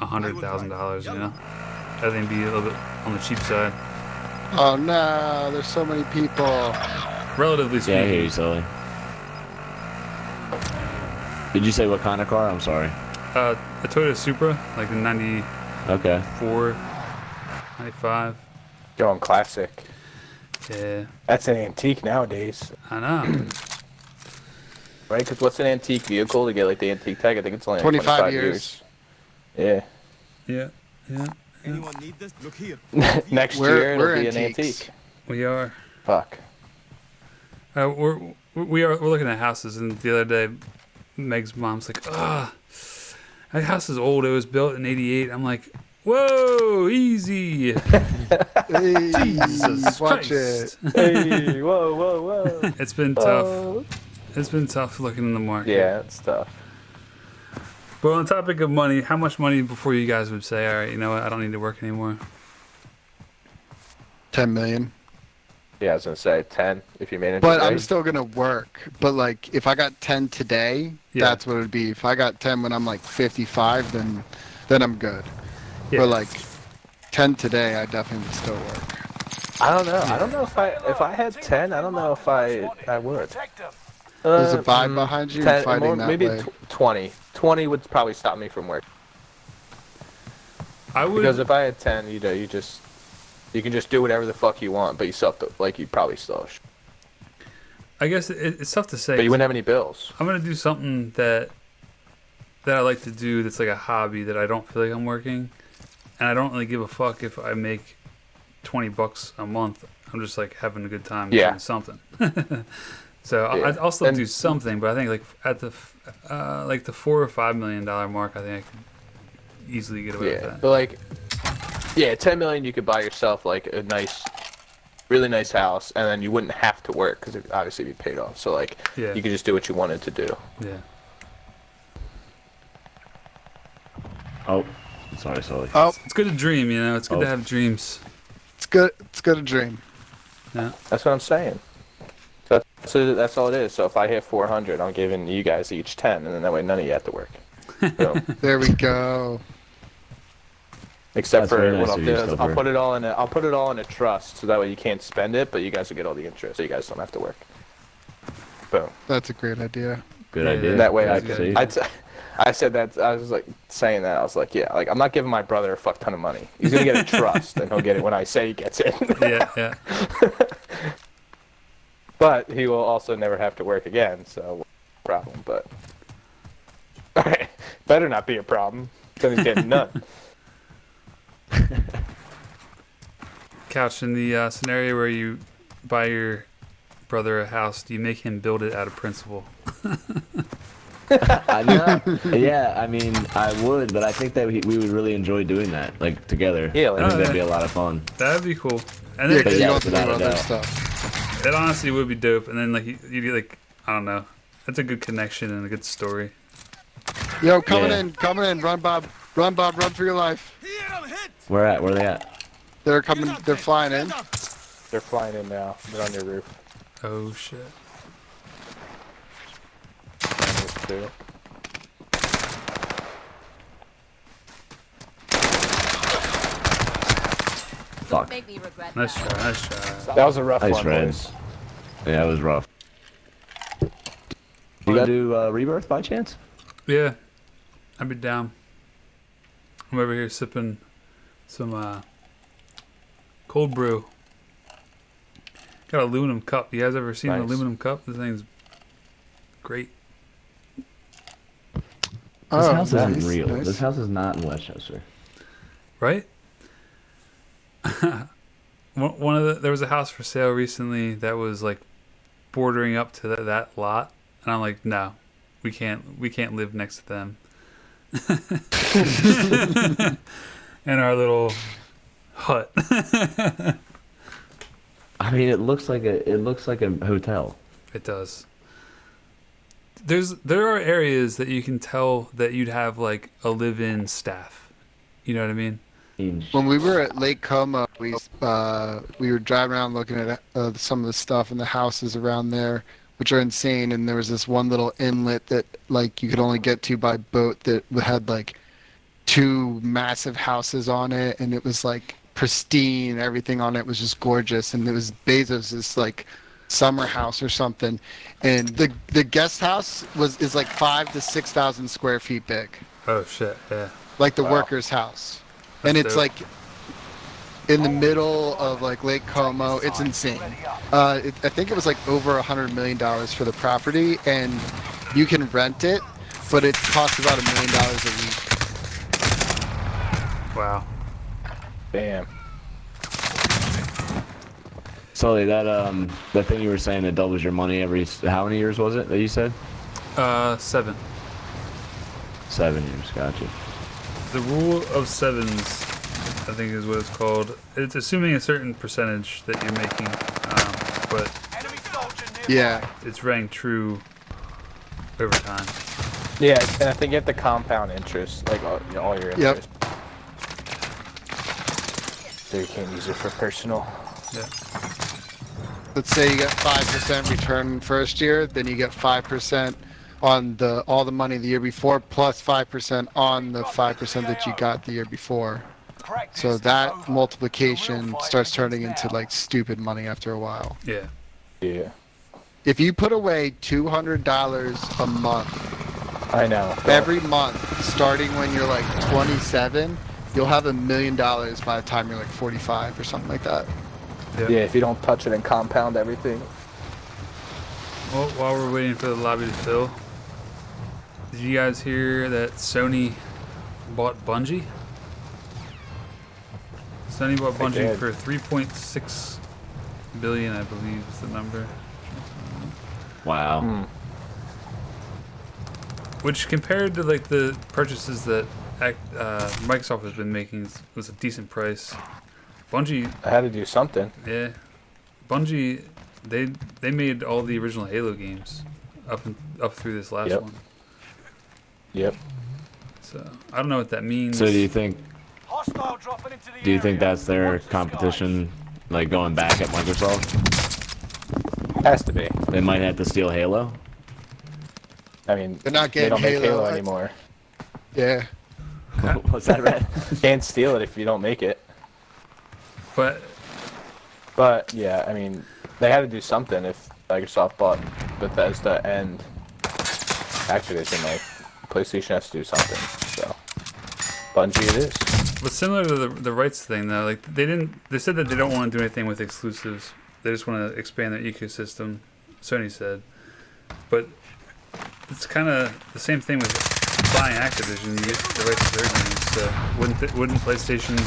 $100,000. You know, I think be a little bit on the cheap side, Oh no! There's so many people. relatively Yeah, I speaking. hear you, Sully. Did you say what kind of car? I'm sorry. A Toyota Supra, like the 94, Okay. 95. Going classic. Yeah, That's an antique nowadays, I know. right? Because what's an antique vehicle to get like the antique tag? I think it's only like 25 years. years. Yeah. Yeah. Anyone need this? Look here. Next We're- year it'll we're be an antiques. antique. We are. Fuck. We're looking at houses, and the other day, Meg's mom's like, "Ah, that house is old. It was built in '88." I'm like, "Whoa, easy, Hey, Jesus watch Christ!" it. Hey, whoa, whoa, whoa. It's been tough. It's been tough looking in the market. Yeah, it's tough. But on the topic of money, how much money before you guys would say, "All right, you know what? I don't need to work anymore." 10 million. Yeah, I was gonna say 10 if you made it. But I'm still gonna work. But like, if I got 10 today, Yeah. that's what it would be. If I got 10 when I'm like 55, then I'm good. Yeah. But like, 10 today, I definitely would still work. I don't know. I don't know if I had 10. I don't know if I would. Protect them. There's a vibe behind you. 10, Fighting more, that maybe way. 20. 20 would probably stop me from work. I would. Because if I had 10, you can just do whatever the fuck you want, but you still have to, like, you probably still. I guess it's tough to say. But you wouldn't have any bills. I'm gonna do something that I like to do. That's like a hobby that I don't feel like I'm working, and I don't really give a fuck if I make $20 a month. I'm just like having a good time doing something. So Yeah. I'll still And- do something, but I think like at the like the $4 or $5 million mark, I think I could easily get away with Yeah, that. but like, 10 million you could buy yourself like a nice, really nice house, and then you wouldn't have to work because it obviously be paid off. So like, Yeah. you could just do what you wanted to do. Yeah. Oh, sorry, Sully. Oh, It's good to dream, you know. It's good to have dreams. it's good. It's good to dream. Yeah. That's what I'm saying. So that's all it is. So if I hit 400, I'm giving you guys each 10, and then that way none of you have to work. Boom. There we go. Except That's for very nice what I'll of do you, is Stuffer. I'll put it all in a trust, so that way you can't spend it, but you guys will get all the interest, so you guys don't have to work. Boom. That's a great idea. Good Yeah, idea. That way Yeah, I that's could. good. I said that. I was like saying that. I was like, yeah, like I'm not giving my brother a fuck ton of money. He's gonna get a trust, and he'll get it when I say he gets it. Yeah. Yeah. But he will also never have to work again, so problem. But better not be a problem. Then he's getting none. Couch, in the scenario where you buy your brother a house, do you make him build it out of principle? I know. Yeah, I mean, I would, but I think that we would really enjoy doing that, like together. Yeah, I like- think Oh, that'd yeah. be a lot of fun. That'd be cool. And Yeah, then, because you yeah, don't have to do without a other doubt. stuff. it honestly would be dope. And then like you get like, I don't know, that's a good connection and a good story. Yo, coming Yeah. in, run, Bob, run for your life. Here, I'm hit. Where at? Where are they at? They're coming, they're flying in. They're flying in now. They're on your roof. Oh shit. Too. Fuck. Make me regret Nice that. try. Nice try. That was a rough Nice, one, Red. boys. Yeah, it was rough. You gotta do Rebirth by chance? Yeah, I'd be down. I'm over here sipping some cold brew. Got an aluminum cup. You guys ever seen an Nice. aluminum cup? This thing's great. This Oh, house nice, isn't real. nice. This house is not in Westchester. Right? There was a house for sale recently that was like bordering up to that lot, and I'm like, no, we can't live next to them. In our little hut. I mean, it looks like a hotel. It does. There are areas that you can tell that you'd have like a live-in staff. You know what I mean? When we were at Lake Como, we were driving around looking at some of the stuff in the houses around there, which are insane. And there was this one little inlet that like you could only get to by boat that had like 2 massive houses on it, and it was like pristine. Everything on it was just gorgeous, and it was Bezos's like summer house or something. And the guest house is like 5,000 to 6,000 square feet big, Oh shit! Yeah. like the Wow. worker's house. And That's it's dope. like in the middle of like Lake Como. It's insane. I think it was like over $100 million for the property, and you can rent it, but it costs about $1 million a week. Wow. Damn. Sully, that thing you were saying that doubles your money every how many years was it that you said? 7. 7 years. Gotcha. The rule of sevens, I think, is what it's called. It's assuming a certain percentage that you're making, but Enemy soldier nearby. Yeah. it's rang true over time. Yeah, and I think you have to compound interest, like all your Yep. interest. So you can't use it for personal. Yeah. Let's say you get 5% return first year, then you get 5% on all the money the year before, plus 5% on the 5% that you got the year before. Practice So is that over. multiplication The real fight starts begins turning into now. like stupid money after a while. Yeah. Yeah. If you put away $200 a month I know. every month, starting when you're like 27, you'll have $1 million by the time you're like 45 or something like that. Yeah, if you don't touch it and compound everything. Well, while we're waiting for the lobby to fill, did you guys hear that Sony bought Bungie? Sony bought I Bungie did. for 3.6 billion, I believe is the number. Wow. Hmm. Which compared to like the purchases that Microsoft has been making was a decent price. Bungie, I had to do something. yeah, Bungie, they made all the original Halo games up through this last Yep. one. Yep. So I don't know what that means. So do you think Hostile dropping into the do you think area. that's their Watch the competition, like going back at Microsoft? Has to be. They might have to steal Halo. I mean, They're not they getting don't make Halo. Halo anymore. Yeah. What's that, Red? Can't steal it if you don't make it. But But yeah, I mean, they had to do something if Microsoft bought Bethesda and Activision. Like, PlayStation has to do something. So, Bungie it is. But similar to the rights thing, though, like they said that they don't want to do anything with exclusives. They just want to expand their ecosystem. Sony said, but it's kind of the same thing with buying Activision. You get the rights to their games. So wouldn't PlayStation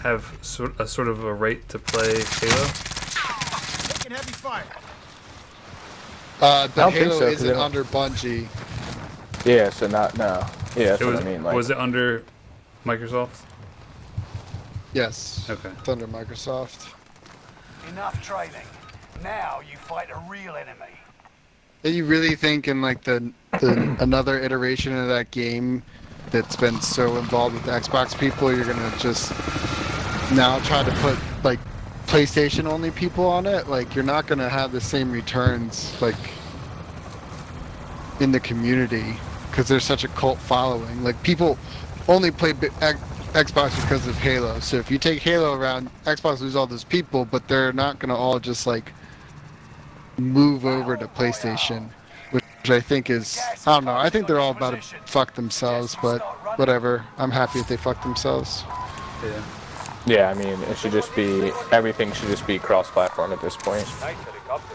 have sort of a right to play Halo? Taking heavy fire. The don't think Halo so, 'cause they isn't don't- under Bungie. Yeah, so no. Yeah, that's what I mean. Like, Was it under Microsoft? Yes. Okay. It's under Microsoft. Enough training. Now you fight a real enemy. Do you really think in like the another iteration of that game that's been so involved with the Xbox people, you're gonna just now try to put like PlayStation only people on it? Like you're not gonna have the same returns like in the community because there's such a cult following. Like people only play Xbox because of Halo. So if you take Halo around, Xbox lose all those people, but they're not gonna all just like move over to PlayStation, which I think is, I don't know, I think they're all about to fuck themselves, but whatever. I'm happy if they fuck themselves. Yeah. yeah, I mean, it should just be everything should just be cross-platform at this point. Nice helicopter.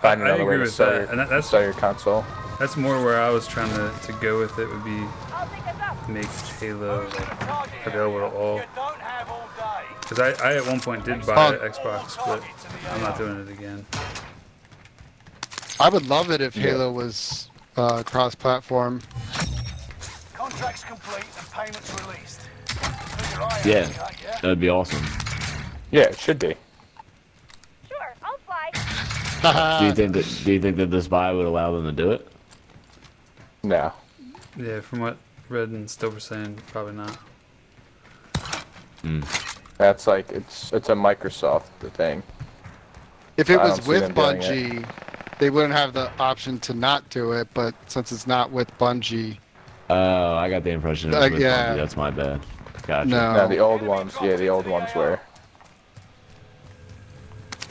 Find I another way agree to with sell that, your, and that's sell your console. that's more where I was trying to go with it. Would be make Halo Move to the like, target available to area. all. You don't have all day. Because I at one point did buy an Xbox, but I'm not doing it again. I would love it if Halo was cross-platform. Contracts complete and payments released. Keep your eye out, Yeah, yeah? that'd be awesome. Yeah, it should be. Sure, I'll fly. Do you think that this buy would allow them to do it? No. Yeah, from what Red and Stowe were saying, probably not. That's like it's a Microsoft thing. If it I don't was see with them doing it. Bungie, they wouldn't have the option to not do it, but since it's not with Bungie, Oh, I got the impression it was with yeah. Bungie. That's my bad. Gotcha. no. No, the old ones. Yeah, the old ones were.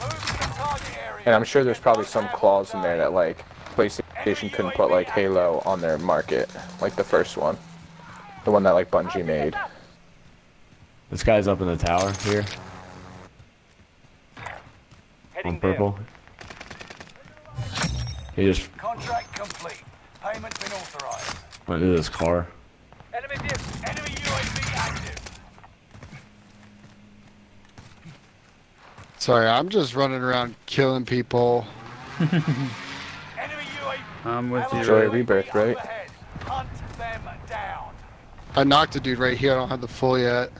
Move to the target area. And I'm sure there's probably some clause in there that like PlayStation couldn't put like Halo on their market, like the first one, the one that like Bungie made. This guy's up in the tower here Heading on purple. He just Contract complete. Payment's been authorized. went to this car. there. Enemy vehicle. Enemy UAV active. Sorry, I'm just running around killing people. Enemy UAV. I'm with you. Enjoy Red. Rebirth, right? overhead. Hunt them down. I knocked a dude right here. I don't have the full yet.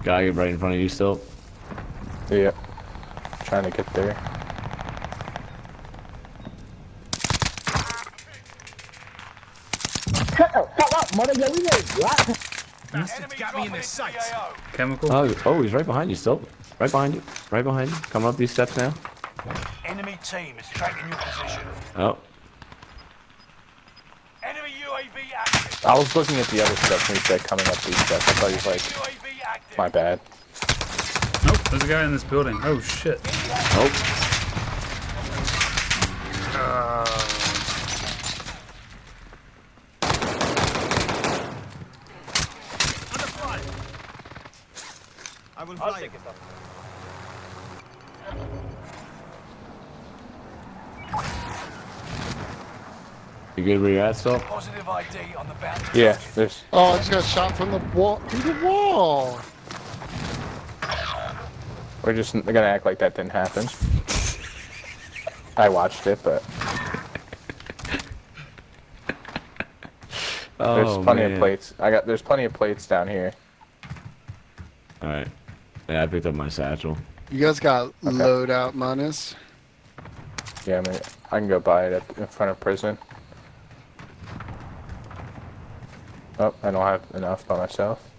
Guy right in front of you still. Yeah. Trying to get there. Bastards Enemy got me in dropping their into sights. the AO. Chemical. Oh, he's right behind you still. Right behind you. Right behind you. Coming up these steps now. Enemy team is tracking your position. Oh. Enemy UAV active. I was looking at the other stuff when he said coming up these steps. I thought he was like, UAV active. my bad. Nope, there's a guy in this building. Oh shit. Oh. Under fire. I will I'll fly. take it up. You good where you're at still? Positive ID on the bounty. Yeah, target. there's. Oh, I just got shot from the wall. Through the wall. We're just gonna act like that didn't happen. I watched it, but there's Oh, plenty man. of plates. There's plenty of plates down here. All right. Yeah, I picked up my satchel. You guys got loadout minus. Yeah, I mean, I can go buy it in front of prison. Oh, I don't have enough by myself.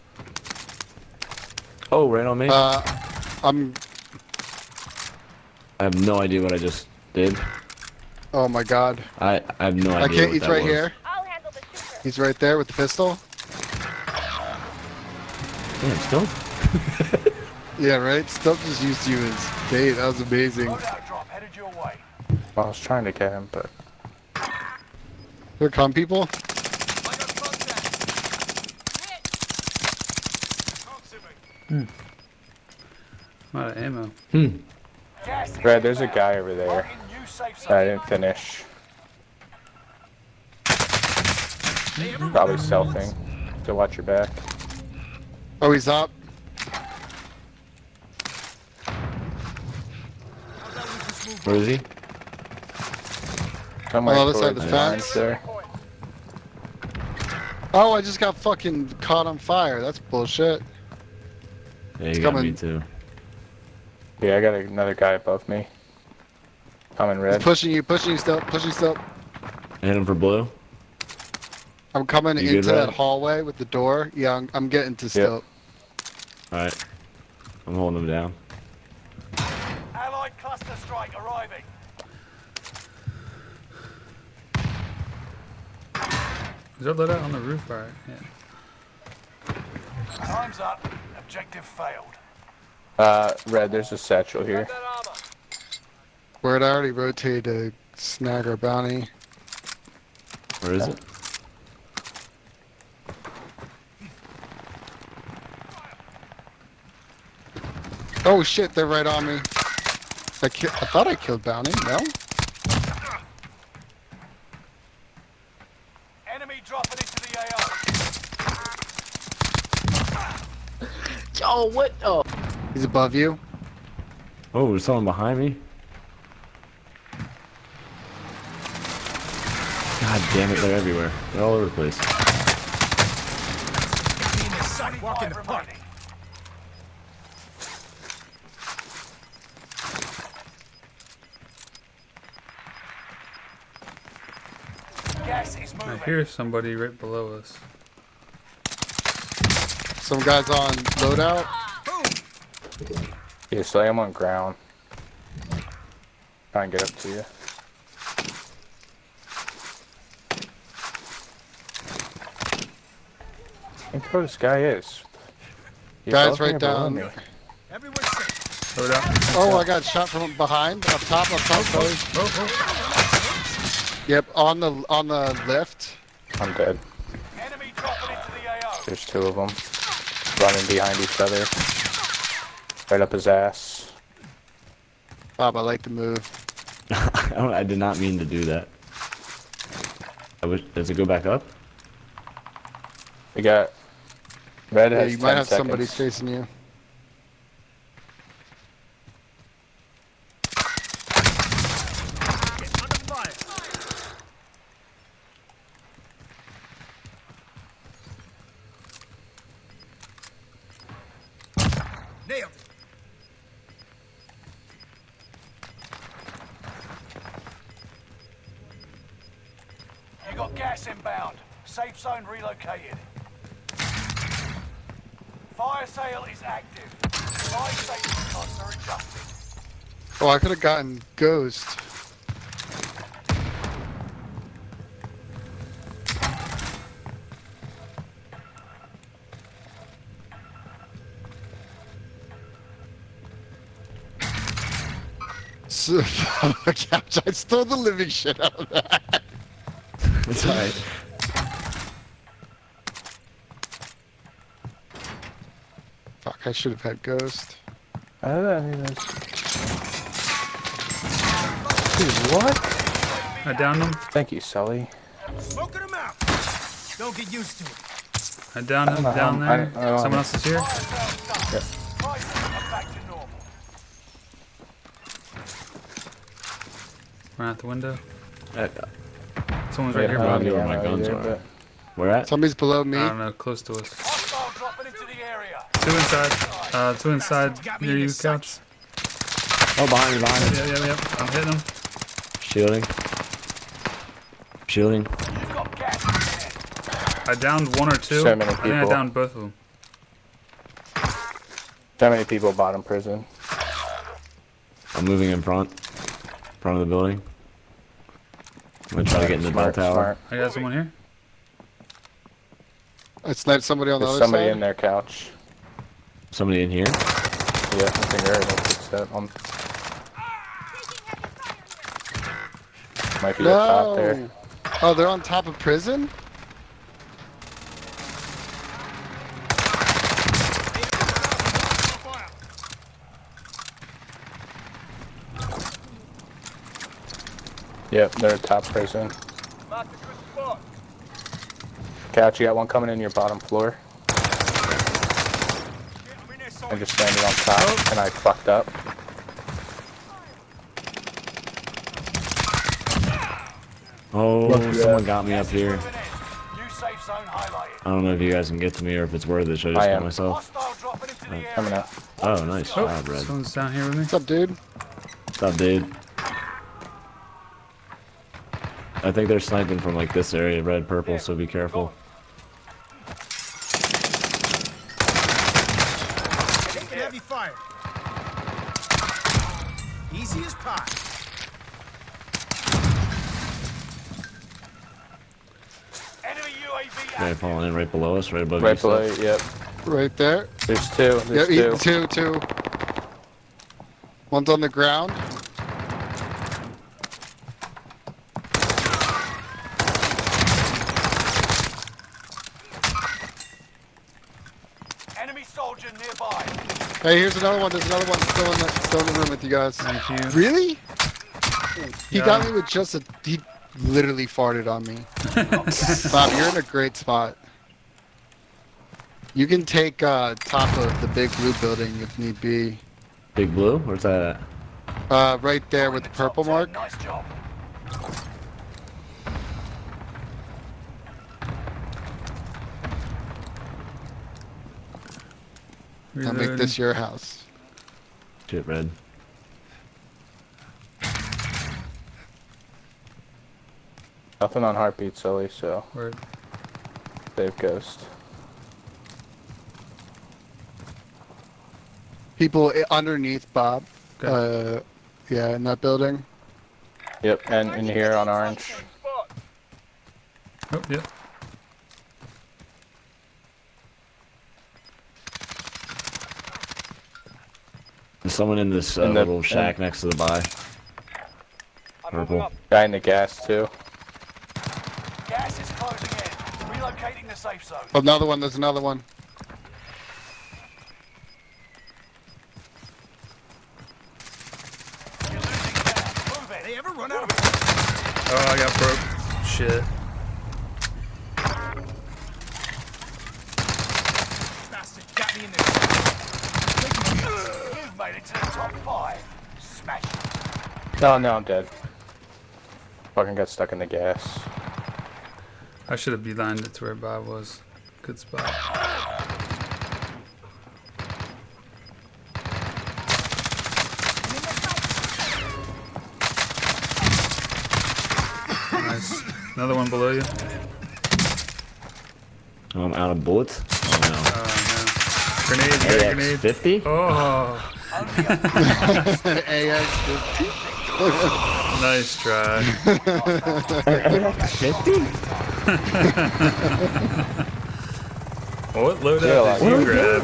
Oh, right on me. I'm. I have no idea what I just did. Oh my god. I have no idea. I can't. what He's that right was. here. I'll handle the shooter. He's right there with the pistol. Damn, still. Yeah, right. Stuff just used you as bait. That was amazing. Loadout drop headed your way. Well, I was trying to get him, but Here come people. I got contact. Talk to me. I'm out of ammo. Gas is Brad, there's a inbound. guy over there Marking new safe that I zone. didn't finish. Probably selfing. So watch your back. Oh, he's up. Where is he? Somewhere On the other side of towards the mines fence? there. Oh, I just got fucking caught on fire. That's bullshit. Yeah, It's you got me coming. too. Yeah, I got another guy above me. Coming red. He's pushing you still, pushing still. I hit him for blue. I'm coming You good, into that Red? hallway with the door. Yeah, I'm getting to still. All right. I'm holding him down. Allied cluster strike arriving. Is there loadout on the roof? Alright, yeah. Time's up. Objective failed. Red, there's a satchel here. That armor. Where it already rotated to snag our bounty. Where is it? Oh shit, they're right on me. I thought I killed bounty. No. Enemy dropping into the AO. Oh, what? Oh. He's above you. Oh, there's someone behind me. God damn it, they're everywhere. They're all over the place. Be in the sight. Walk in the 25 park. remaining. Gas is I moving. hear somebody right below us. Some guys on loadout. Yeah, so I'm on ground. Try and get up to you. I think where this guy is. He's Guys above me right or below down. me? Everyone's safe. Loadout. Oh, I got shot from behind. Up top, buddy. Oh, Yep, on the lift. I'm dead. Enemy dropping into the AO. There's two of them. Running behind each other. Right up his ass. Bob, I like to move. I did not mean to do that. Does it go back up? We got... Red Yeah, has you 10 might have seconds. somebody chasing you. Get under fire. Nailed it. You got gas inbound. Safe zone relocated. Fire sale is active. Fire safety costs are adjusted. Oh, I could have gotten Ghost. So, couch, I stole the living shit out of that. It's alright. Fuck, I should have had Ghost. I mean, dude, what? I downed him. Thank you, Sully. Smoking them out. Don't get used to it. I downed him know how- down I there. don't know. Someone else is here. Fire sale's done. Prices are back to normal. Run out the window. Uh, Someone's right here. I don't Bro. know where my guns either, are. but- Where at? Somebody's below me. I don't know. Close to us. Hostile dropping into the area. Two inside. Two inside near you, couch. Oh, behind me, behind me. Yeah. I'm hitting him. Shielding. Shielding. You've got gas in there. I downed one or two. So many I think I people. downed both of them. So many people bottom prison. I'm moving in front of the building. I'm gonna try to get in the bell Smart, tower. smart. I got someone here. I sniped somebody on the There's other somebody side. in their couch. Somebody in here. Yeah, I think I heard it. It's that might be up top there. No. Oh, they're on top of prison? Yep, they're top prison. Mark a good spot. Couch, you got one coming in your bottom floor. I'm in there, I Sully. just standing on top, and I fucked up. Oh, someone got me up here. Moving in. New safe zone highlighted. I don't know if you guys can get to me or if it's worth it. Should I just I get am. myself? Hostile dropping into the Coming area. up. Oh, nice job, Red. Someone's down here with me. What's up, dude? What's up, dude? I think they're sniping from like this area, red, purple, so be careful. Taking heavy fire. Easy as pie. Enemy UAV They're active. falling in right below us, right above Right you. below you, yep. Right there. There's two. Yeah, There's two. two. One's on the ground. Enemy soldier nearby. Hey, here's another one. There's another one still in the room with you guys. Thank you. Really? He Yeah. got me with just a. He literally farted on me. Bob, you're in a great spot. You can take top of the big blue building if need be. Big blue? Where's that at? Right there with the purple mark. Nice job. I'll make Reloading. this your house. Shit, red. Nothing on heartbeat, Sully, so Word. save ghost. People underneath Bob. Okay. Yeah, in that building. Yep, and in here on orange. Spot. Oh, yeah. There's someone in this In the- little shack next to the buy. I'm moving Purple. up. Guy in the gas too. Gas is closing in. Relocating the safe zone. Another one. There's another one. You're losing gas. Move it. They ever run out of Oh, I got broke. Shit. bastard? Got me in there. You've made it to the top 5. Smash it. Oh no, I'm dead. Fucking got stuck in the gas. I should have beelined it to where Bob was. Good spot. Nice. Another one below you. I'm out of bullets. Oh no. Oh, Grenade, yeah, grenade. 50? Oh, AX. nice try. AX 50? What loadout did you grab?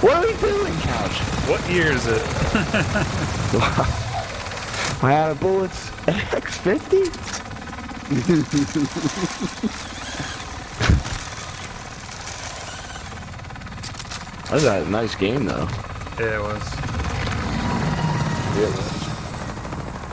What are we doing, Couch? What year is it? I out of bullets. AX 50? That was a nice game, though. Yeah, it was. Yeah.